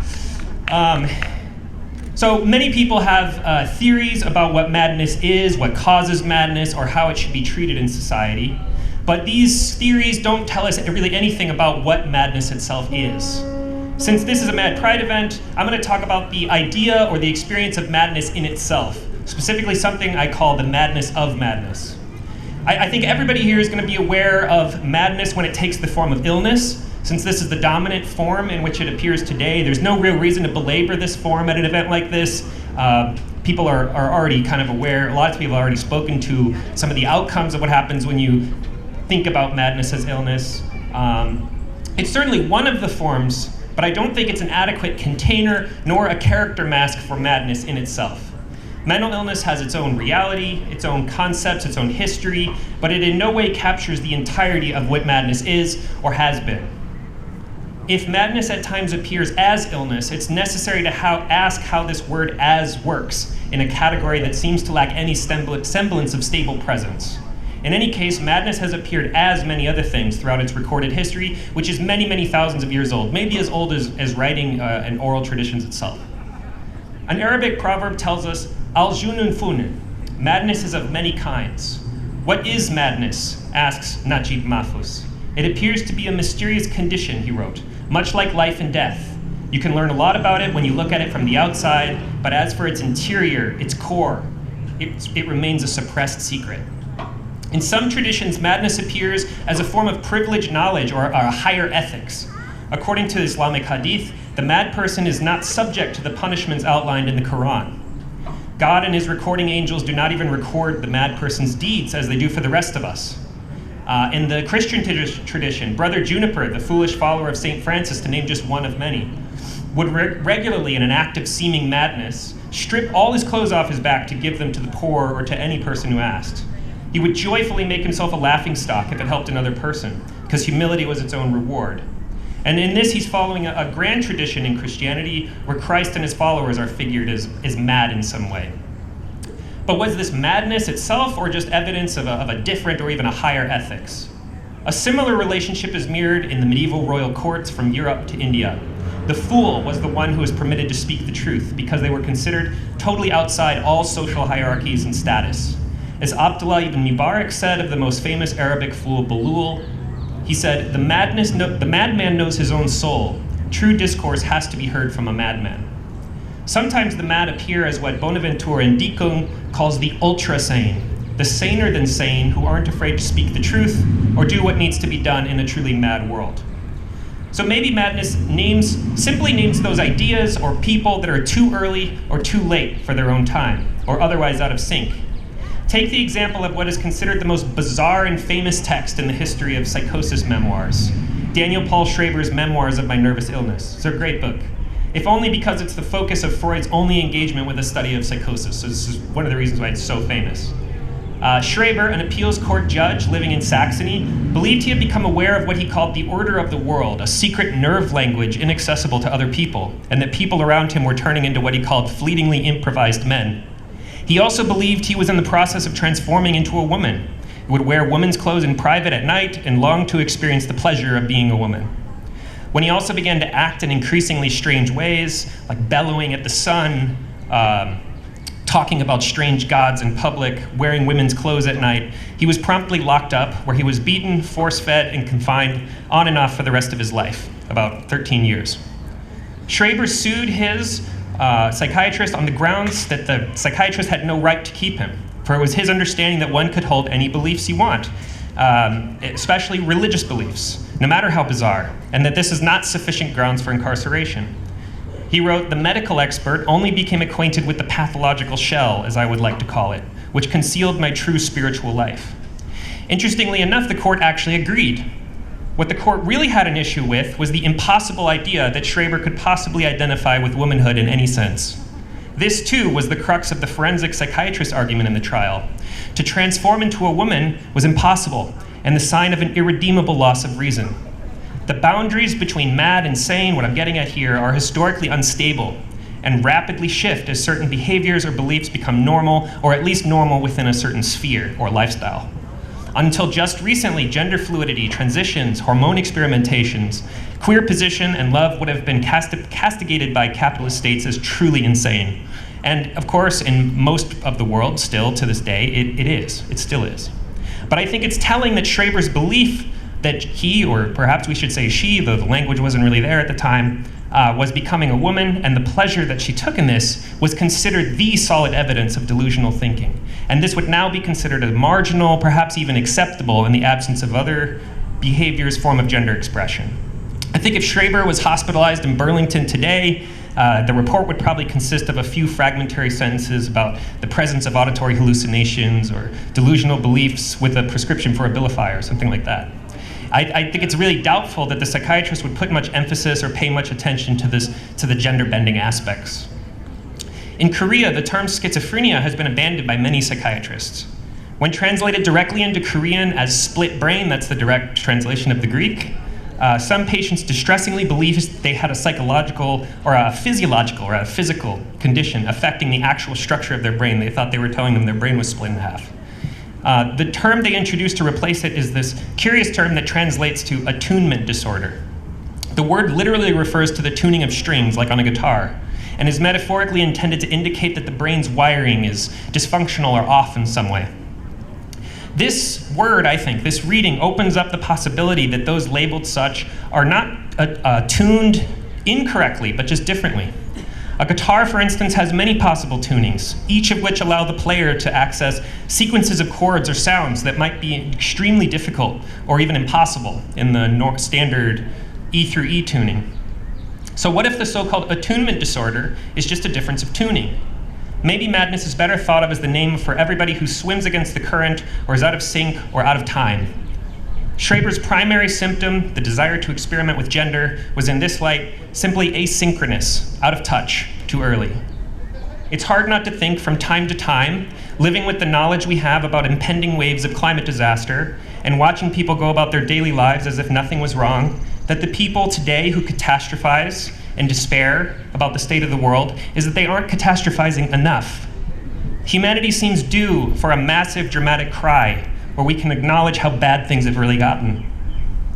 So many people have theories about what madness is, what causes madness, or how it should be treated in society. But these theories don't tell us really anything about what madness itself is. Since this is a Mad Pride event, I'm going to talk about the idea or the experience of madness in itself, specifically something I call the madness of madness. I think everybody here is going to be aware of madness when it takes the form of illness. Since this is the dominant form in which it appears today, there's no real reason to belabor this form at an event like this. People are already kind of aware, a lot of people have already spoken to some of the outcomes of what happens when you think about madness as illness. It's certainly one of the forms, but I don't think it's an adequate container nor a character mask for madness in itself. Mental illness has its own reality, its own concepts, its own history, but it in no way captures the entirety of what madness is or has been. If madness at times appears as illness, it's necessary to ask how this word "as" works in a category that seems to lack any semblance of stable presence. In any case, madness has appeared as many other things throughout its recorded history, which is many, many thousands of years old, maybe as old as writing and oral traditions itself. An Arabic proverb tells us, "Al-junun funun," madness is of many kinds. What is madness? Asks Najib Mahfouz. It appears to be a mysterious condition, he wrote, much like life and death. You can learn a lot about it when you look at it from the outside, but as for its interior, its core, it remains a suppressed secret. In some traditions, madness appears as a form of privileged knowledge or a higher ethics. According to Islamic hadith, the mad person is not subject to the punishments outlined in the Quran. God and his recording angels do not even record the mad person's deeds as they do for the rest of us. In the Christian tradition, Brother Juniper, the foolish follower of St. Francis, to name just one of many, would regularly, in an act of seeming madness, strip all his clothes off his back to give them to the poor or to any person who asked. He would joyfully make himself a laughingstock if it helped another person, because humility was its own reward. And in this, he's following a grand tradition in Christianity where Christ and his followers are figured as mad in some way. But was this madness itself or just evidence of a different or even a higher ethics? A similar relationship is mirrored in the medieval royal courts from Europe to India. The fool was the one who was permitted to speak the truth because they were considered totally outside all social hierarchies and status. As Abdullah ibn Mubarak said of the most famous Arabic fool, Balul, he said, the madman knows his own soul. True discourse has to be heard from a madman. Sometimes the mad appear as what Bonaventure and Dicon calls the ultra-sane, the saner than sane who aren't afraid to speak the truth or do what needs to be done in a truly mad world. So maybe madness simply names those ideas or people that are too early or too late for their own time, or otherwise out of sync. Take the example of what is considered the most bizarre and famous text in the history of psychosis memoirs, Daniel Paul Schraber's Memoirs of My Nervous Illness. It's a great book, if only because it's the focus of Freud's only engagement with the study of psychosis. So this is one of the reasons why it's so famous. Schraber, an appeals court judge living in Saxony, believed he had become aware of what he called the order of the world, a secret nerve language inaccessible to other people, and that people around him were turning into what he called fleetingly improvised men. He also believed he was in the process of transforming into a woman, who would wear woman's clothes in private at night and longed to experience the pleasure of being a woman. when he also began to act in increasingly strange ways, like bellowing at the sun, talking about strange gods in public, wearing women's clothes at night, he was promptly locked up, where he was beaten, force-fed, and confined on and off for the rest of his life, about 13 years. Schreiber sued his psychiatrist on the grounds that the psychiatrist had no right to keep him, for it was his understanding that one could hold any beliefs you want, especially religious beliefs, no matter how bizarre, and that this is not sufficient grounds for incarceration. He wrote, "The medical expert only became acquainted with the pathological shell, as I would like to call it, which concealed my true spiritual life." Interestingly enough, the court actually agreed. What the court really had an issue with was the impossible idea that Schreiber could possibly identify with womanhood in any sense. This, too, was the crux of the forensic psychiatrist argument in the trial. To transform into a woman was impossible, and the sign of an irredeemable loss of reason. The boundaries between mad and sane, what I'm getting at here, are historically unstable and rapidly shift as certain behaviors or beliefs become normal, or at least normal within a certain sphere or lifestyle. Until just recently, gender fluidity, transitions, hormone experimentations, queer position, and love would have been castigated by capitalist states as truly insane. And of course, in most of the world, still to this day, it still is. But I think it's telling that Schreiber's belief that he, or perhaps we should say she, though the language wasn't really there at the time, was becoming a woman, and the pleasure that she took in this was considered the solid evidence of delusional thinking. And this would now be considered a marginal, perhaps even acceptable, in the absence of other behaviors, form of gender expression. I think if Schreiber was hospitalized in Burlington today, the report would probably consist of a few fragmentary sentences about the presence of auditory hallucinations or delusional beliefs with a prescription for Abilify or something like that. I think it's really doubtful that the psychiatrist would put much emphasis or pay much attention to the gender-bending aspects. In Korea, the term schizophrenia has been abandoned by many psychiatrists. When translated directly into Korean as split brain, that's the direct translation of the Greek, some patients distressingly believed they had a psychological or a physiological or a physical condition affecting the actual structure of their brain. They thought they were telling them their brain was split in half. The term they introduced to replace it is this curious term that translates to attunement disorder. The word literally refers to the tuning of strings, like on a guitar, and is metaphorically intended to indicate that the brain's wiring is dysfunctional or off in some way. This word, I think, this reading opens up the possibility that those labeled such are not tuned incorrectly, but just differently. A guitar, for instance, has many possible tunings, each of which allow the player to access sequences of chords or sounds that might be extremely difficult or even impossible in the standard E through E tuning. So what if the so-called attunement disorder is just a difference of tuning? Maybe madness is better thought of as the name for everybody who swims against the current or is out of sync or out of time. Schreiber's primary symptom, the desire to experiment with gender, was in this light simply asynchronous, out of touch, too early. It's hard not to think from time to time, living with the knowledge we have about impending waves of climate disaster and watching people go about their daily lives as if nothing was wrong, that the people today who catastrophize and despair about the state of the world is that they aren't catastrophizing enough. Humanity seems due for a massive dramatic cry where we can acknowledge how bad things have really gotten.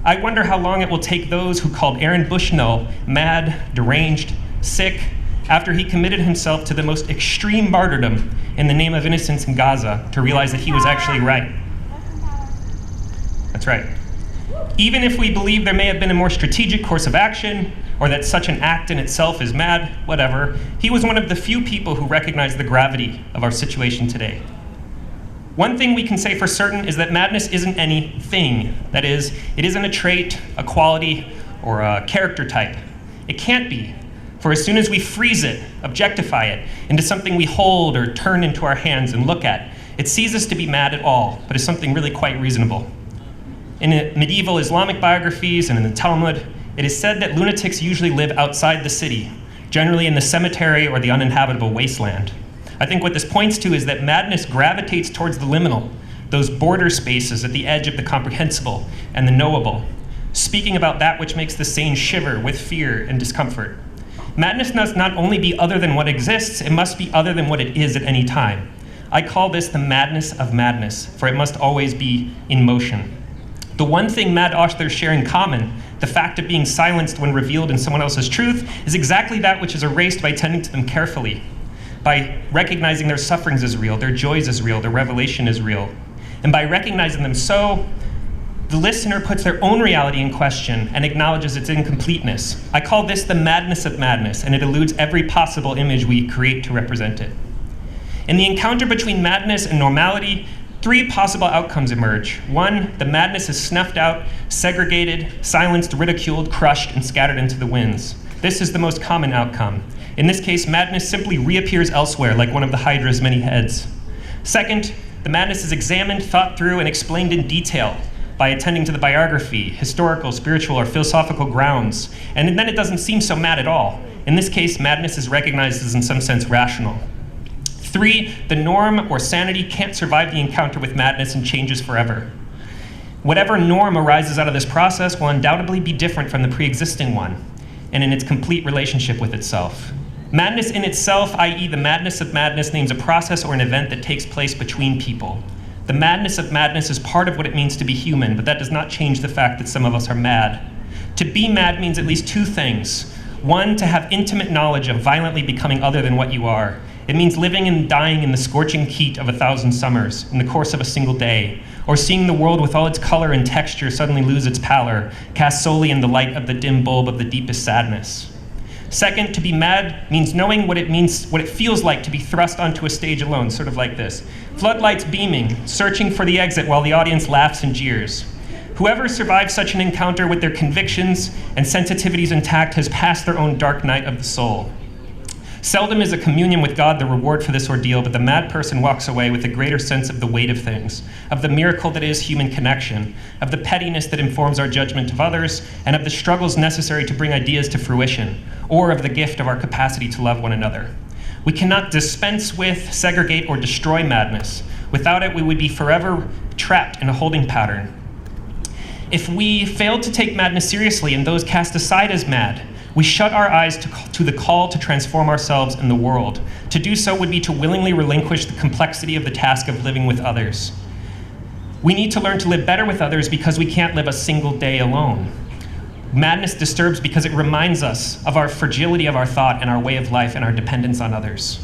I wonder how long it will take those who called Aaron Bushnell mad, deranged, sick, after he committed himself to the most extreme martyrdom in the name of innocence in Gaza to realize that he was actually right. That's right. Even if we believe there may have been a more strategic course of action, or that such an act in itself is mad, whatever, he was one of the few people who recognized the gravity of our situation today. One thing we can say for certain is that madness isn't anything. That is, it isn't a trait, a quality, or a character type. It can't be, for as soon as we freeze it, objectify it, into something we hold or turn into our hands and look at, it ceases to be mad at all, but is something really quite reasonable. In medieval Islamic biographies and in the Talmud, it is said that lunatics usually live outside the city, generally in the cemetery or the uninhabitable wasteland. I think what this points to is that madness gravitates towards the liminal, those border spaces at the edge of the comprehensible and the knowable, speaking about that which makes the sane shiver with fear and discomfort. Madness must not only be other than what exists, it must be other than what it is at any time. I call this the madness of madness, for it must always be in motion. The one thing mad authors share in common, The fact of being silenced when revealed in someone else's truth is exactly that which is erased by tending to them carefully, by recognizing their sufferings as real, their joys as real, their revelation is real. And by recognizing them so, the listener puts their own reality in question and acknowledges its incompleteness. I call this the madness of madness, and it eludes every possible image we create to represent it. In the encounter between madness and normality, 3 possible outcomes emerge. 1, the madness is snuffed out, segregated, silenced, ridiculed, crushed, and scattered into the winds. This is the most common outcome. In this case, madness simply reappears elsewhere like one of the Hydra's many heads. 2nd, the madness is examined, thought through, and explained in detail by attending to the biography, historical, spiritual, or philosophical grounds, and then it doesn't seem so mad at all. In this case, madness is recognized as in some sense rational. 3, the norm or sanity can't survive the encounter with madness and changes forever. Whatever norm arises out of this process will undoubtedly be different from the pre-existing one, and in its complete relationship with itself. Madness in itself, i.e. the madness of madness, names a process or an event that takes place between people. The madness of madness is part of what it means to be human, but that does not change the fact that some of us are mad. To be mad means at least 2 things. 1, to have intimate knowledge of violently becoming other than what you are. It means living and dying in the scorching heat of 1,000 summers in the course of a single day, or seeing the world with all its color and texture suddenly lose its pallor, cast solely in the light of the dim bulb of the deepest sadness. 2nd, to be mad means knowing what it feels like to be thrust onto a stage alone, sort of like this. Floodlights beaming, searching for the exit while the audience laughs and jeers. Whoever survives such an encounter with their convictions and sensitivities intact has passed their own dark night of the soul. Seldom is a communion with God the reward for this ordeal, but the mad person walks away with a greater sense of the weight of things, of the miracle that is human connection, of the pettiness that informs our judgment of others, and of the struggles necessary to bring ideas to fruition, or of the gift of our capacity to love one another. We cannot dispense with, segregate, or destroy madness. Without it, we would be forever trapped in a holding pattern. If we failed to take madness seriously and those cast aside as mad, we shut our eyes to the call to transform ourselves and the world. To do so would be to willingly relinquish the complexity of the task of living with others. We need to learn to live better with others because we can't live a single day alone. Madness disturbs because it reminds us of our fragility of our thought and our way of life and our dependence on others.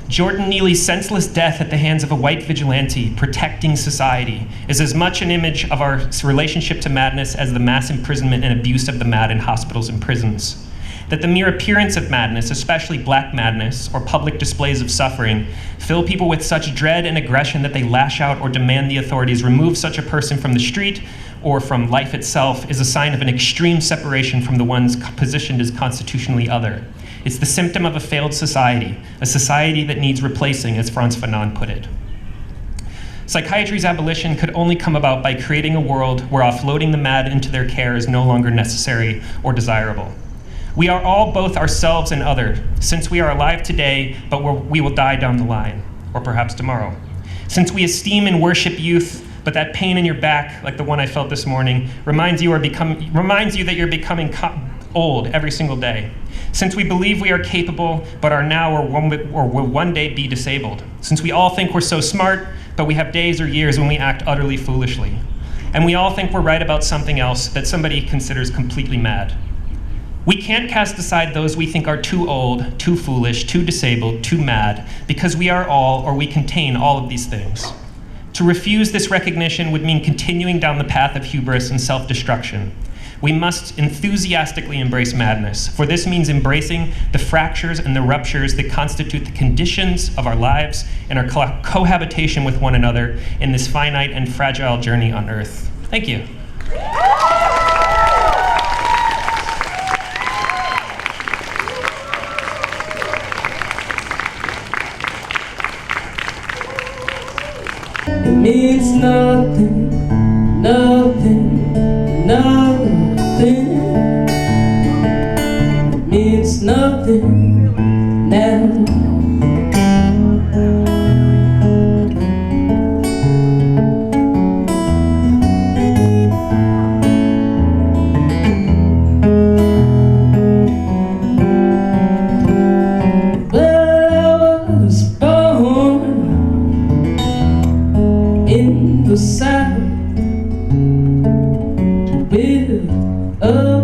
Jordan Neely's senseless death at the hands of a white vigilante protecting society is as much an image of our relationship to madness as the mass imprisonment and abuse of the mad in hospitals and prisons. That the mere appearance of madness, especially black madness or public displays of suffering, fill people with such dread and aggression that they lash out or demand the authorities remove such a person from the street or from life itself is a sign of an extreme separation from the ones positioned as constitutionally other. It's the symptom of a failed society, a society that needs replacing, as Frantz Fanon put it. Psychiatry's abolition could only come about by creating a world where offloading the mad into their care is no longer necessary or desirable. We are all both ourselves and other, since we are alive today, but we will die down the line, or perhaps tomorrow. Since we esteem and worship youth, but that pain in your back, like the one I felt this morning, reminds you that you're becoming old every single day. Since we believe we are capable, but are now or will one day be disabled. Since we all think we're so smart, but we have days or years when we act utterly foolishly. And we all think we're right about something else that somebody considers completely mad. We can't cast aside those we think are too old, too foolish, too disabled, too mad, because we are all, or we contain all of these things. To refuse this recognition would mean continuing down the path of hubris and self-destruction. We must enthusiastically embrace madness, for this means embracing the fractures and the ruptures that constitute the conditions of our lives and our cohabitation with one another in this finite and fragile journey on Earth. Thank you. It means nothing, nothing, nothing. It means nothing now. South with a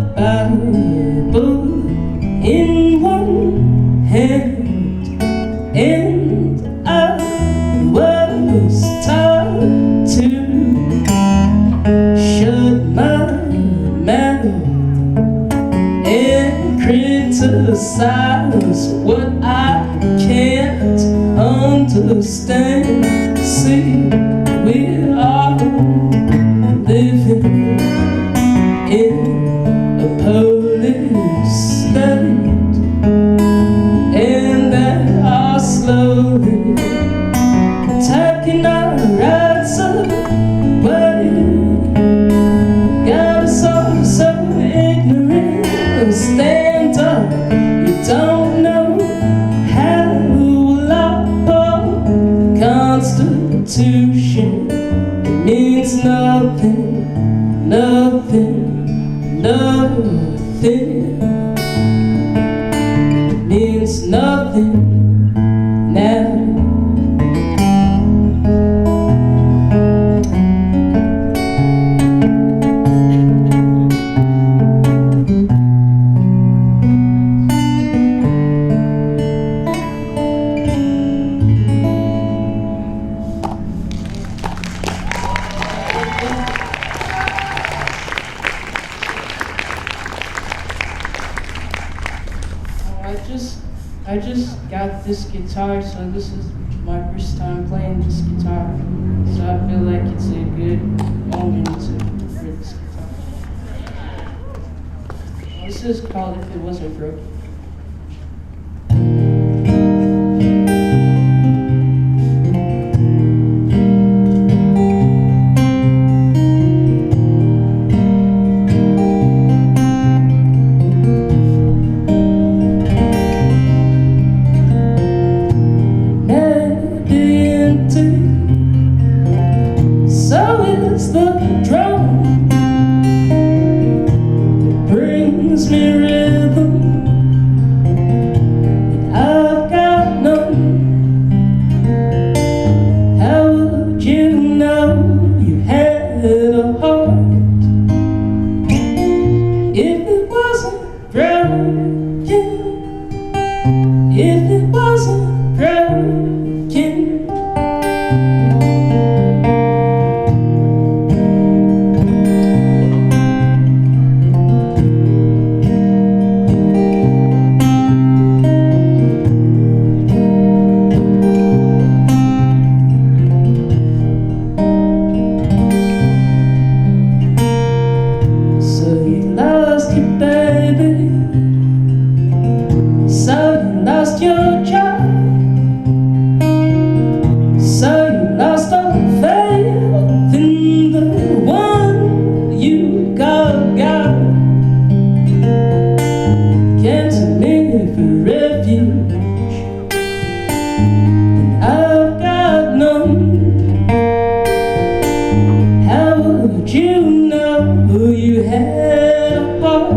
size what I can't understand. See, we are living in a police state, and they are slowly taking our rights away. Got us all so ignorant. Stand up, you don't know how we'll uphold the Constitution. It means nothing, nothing, nothing. It means nothing now. I just got this guitar, so this is my first time playing this guitar. So I feel like it's a good moment for this guitar. This is called If It Wasn't Broken. So is the drum that brings me rhythm, and I've got none. How would you know you had a heart if it wasn't broken? If it wasn't broken. Baby, so you lost your job, so you lost all faith in the one you call God. Came to me for refuge, and I've got none. How would you know who you had a heart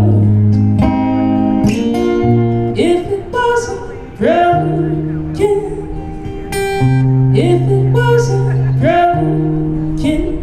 if it wasn't broken? If it wasn't broken.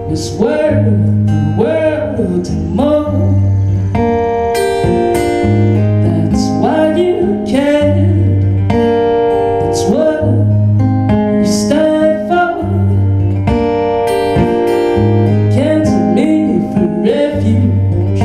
Was worth the world and more. That's why you cared. That's what you stand for. Came to me for refuge,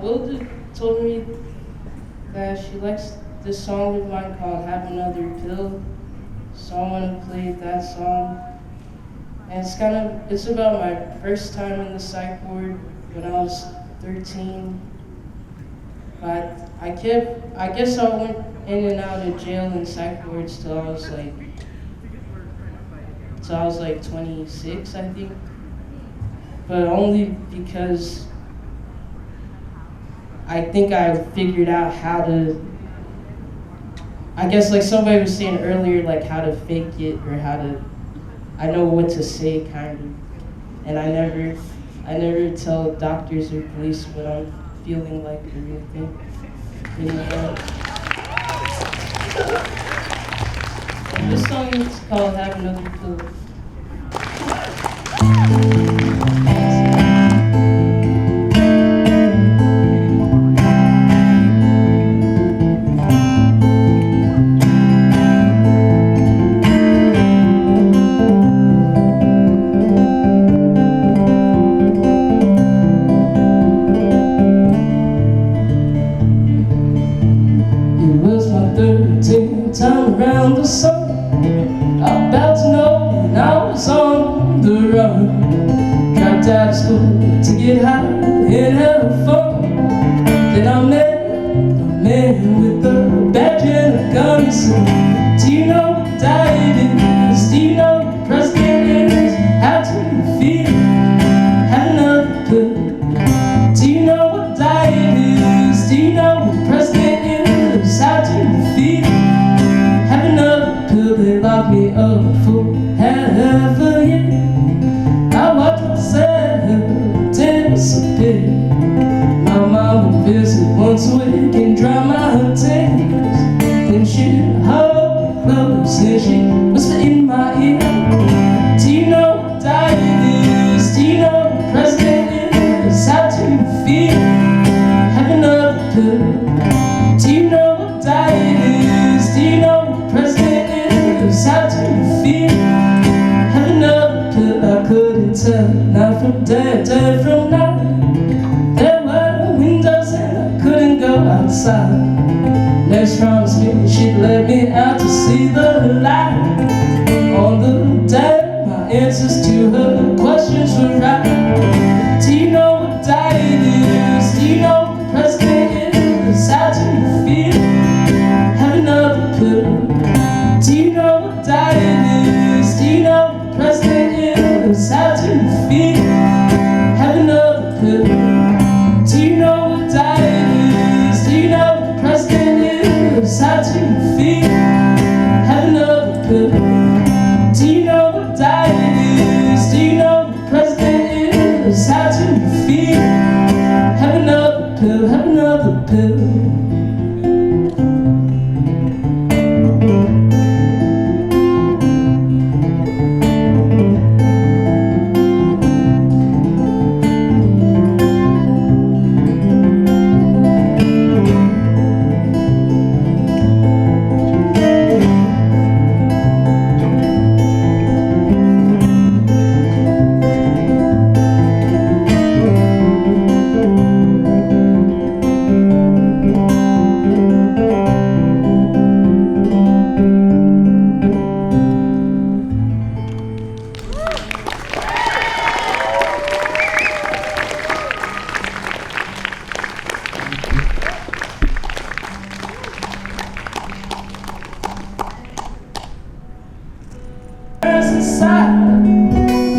Wilda told me that she likes this song of mine called Have Another Pill. So I want to play that song. And it's about my first time in the psych ward when I was 13. But I guess I went in and out of jail and psych wards till I was like 26, I think. But only because I think I figured out how to, I guess like somebody was saying earlier, like how to fake it or I know what to say kind of. And I never tell doctors or police what I'm feeling like or anything. And this song is called Have Another Pill. Time around the sun, about to know when I was on the run. Dropped out of school to get high and have fun. Then I met a man with a badge and a gun. He said, do you know what diet is? Do you know what president is? How do you feel? Have another pill. Do you know what diet is? Do you know what president is? How do you feel? Have another pill, they locked me up for half a year. I watched myself disappear. My mom would visit once a week and dry my tears. Then she'd hold me close and she'd whisper in my ear, do you know what diet is? Do you know what president is? How do you feel? Have another pill. Do you know what diet is? Do you know what president is? How do you feel? Have another pill. I couldn't tell night from day, day from night. There were windows and I couldn't go outside. Next promised me she'd let me out to see the light. On the day my answers to her questions were right. Do you know what diet is? Do you know what president is? How do you feel? Have another pill. Do you know what diet is? Do you know what president is? How do you feel? Have another pill. Do you know what diet is? Do you know what president is? How do you feel? Have another pill. Do you know what diet is? Do you know what president is? How do you feel? Have another pill. Have another pill.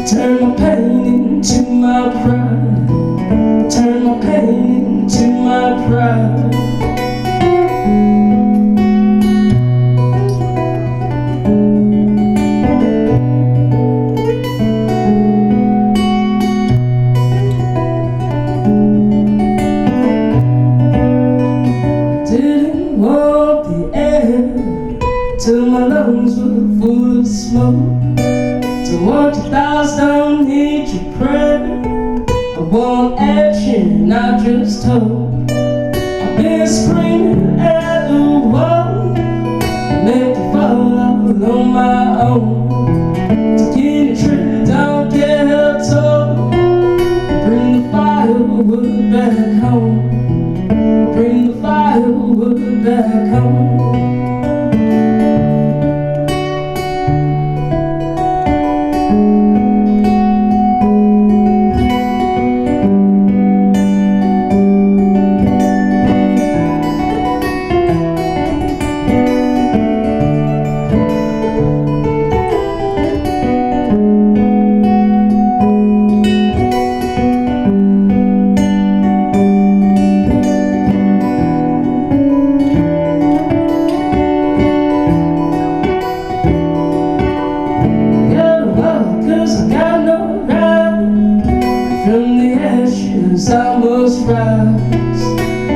Turn my pain into my pride. Turn my pain into my pride. Didn't want the air till my lungs were full of smoke. So what you thoughts don't need your prayer. I want action, not just hope. I've been screaming at the wall, make you fall on my own. To get a trick, don't get held told. Bring the firewood back home. going back home. I must rise,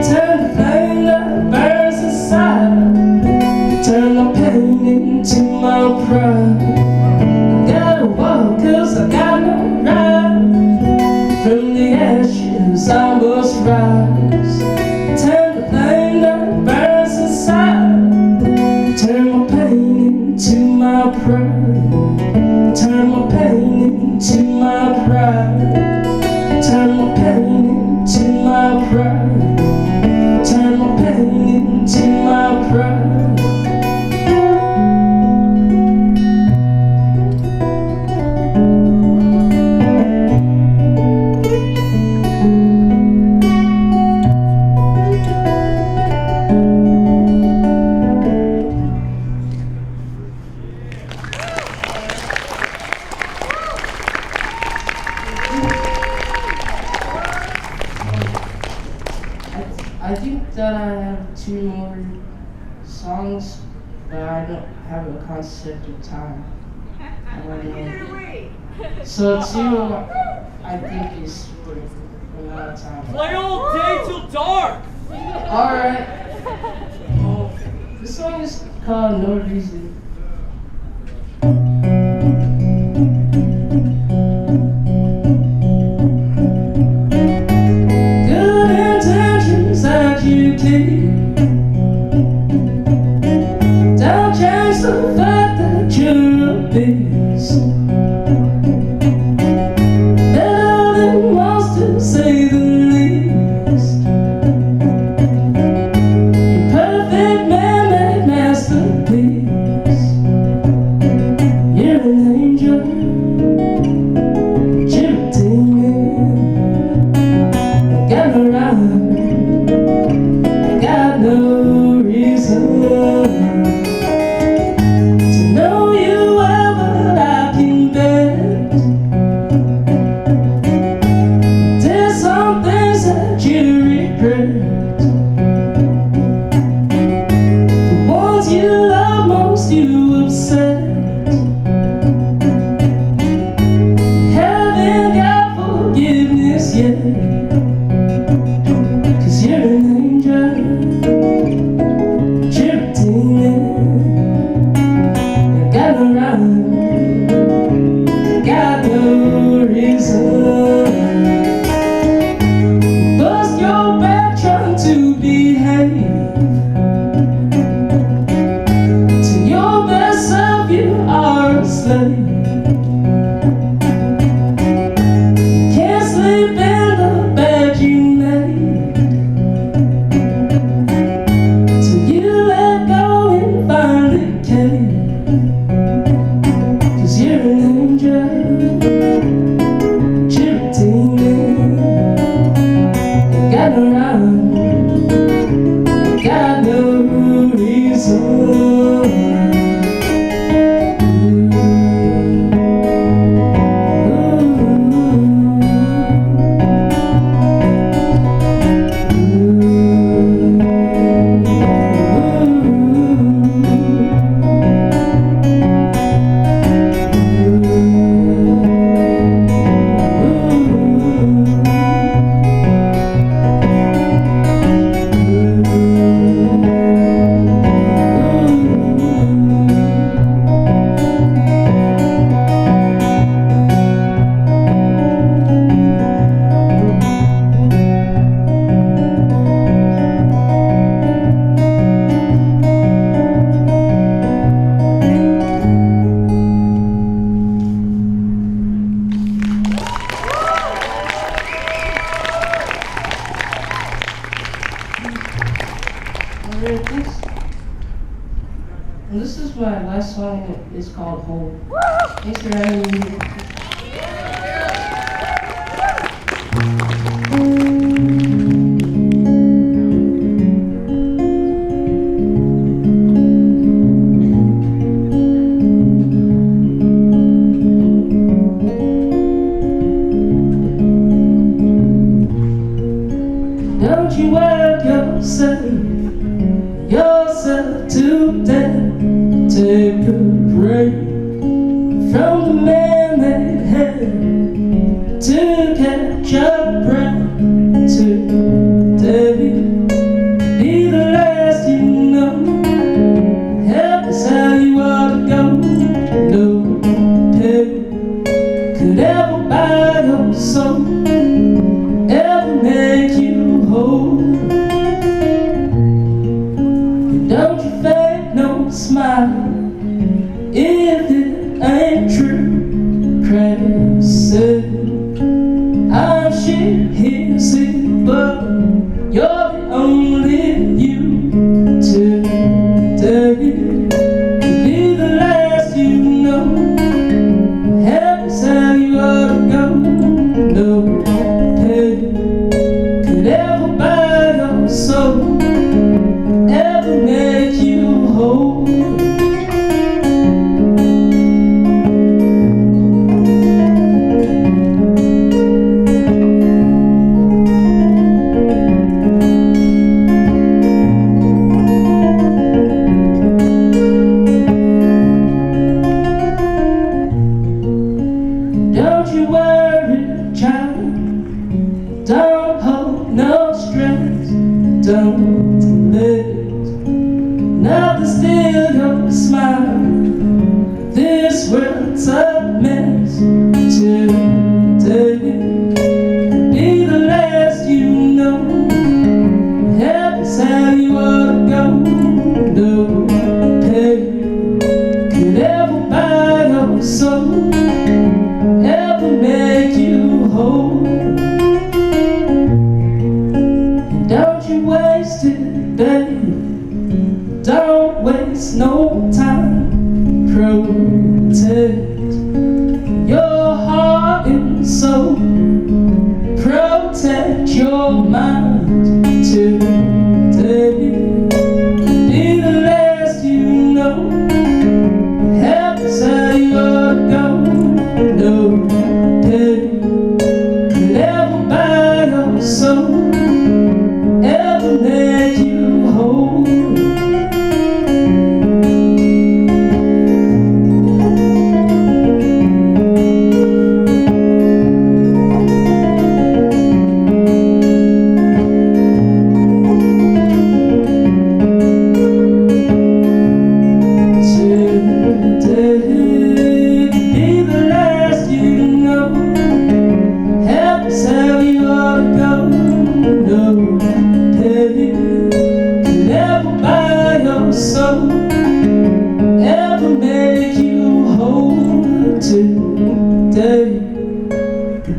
turn the flame that burns inside, turn my pain into my pride. Gotta walk 'cause I got no right. From the ashes I must rise, turn the flame that burns inside, turn my pain into my pride, turn my pain into my pride. Turn my pain into my pride. Turn my pain into my pride. I think that I have 2 more songs, but I don't have a concept of time. So 2, I think is for a lot of time. Play all day till dark! Alright. Well, this song is called No Reason. You keep. Don't change the fact that you're a beast. Better than most, to say the least. You're perfect man-made masterpiece. You're an angel, you're a demon. You got no right. Got no reason to know you well, but I can bet there's some things that you regret. The ones you love most, you upset. You haven't got forgiveness yet, 'cause you're an angel. Got no reason. Bust your back trying to behave. To your best self you are a slave. You can't sleep in the bed you made, till you let go and find a cave. You're an angel, you're a demon. You got no right, you got no reason. here, please. And this is my last song. It's called Home. Thanks for having me here. Don't you work yourself to death. Take a break from the man-made head to catch your breath today. Be the last you know. Help us how you ought to go. No pain could ever buy your soul, ever make you whole. Don't you fake no smile if it ain't true. Craig said, I'm shit here, see, but you're the only you today. Be the last you know. Help us how you ought to go. No pain could ever buy your soul, ever make you whole. Don't you worry, child. Don't hold no stress. Don't let nothing steal your smile. This world's a mess today. Be the last you know. Help us how you ought to go. No pain could ever buy your soul, ever make you whole. And don't you waste it, babe. Don't waste no time. Protect your heart and soul. Protect your mind today. Be the last you know. Help us how you ought to go. No pain could ever buy your soul, ever make you whole.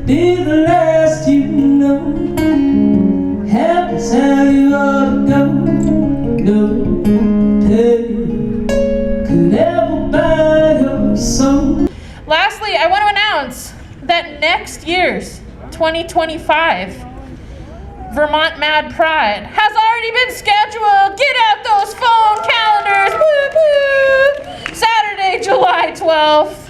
Be the last you know. Help us how you ought to go. No pain could ever buy your soul. Lastly, I want to announce that next year's 2025 Vermont Mad Pride has already been scheduled. Get out those phone calendars. Woo-hoo! Saturday, July 12th.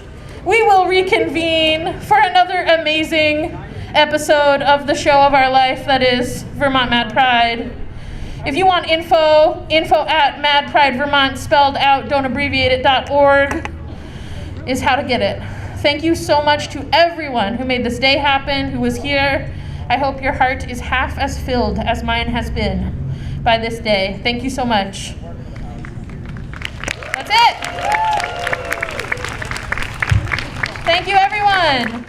We will reconvene for another amazing episode of the show of our life that is Vermont Mad Pride. If you want info at Mad Pride Vermont, spelled out, don't abbreviate it.org is how to get it. Thank you so much to everyone who made this day happen, who was here. I hope your heart is half as filled as mine has been by this day. Thank you so much. That's it. Thank you, everyone.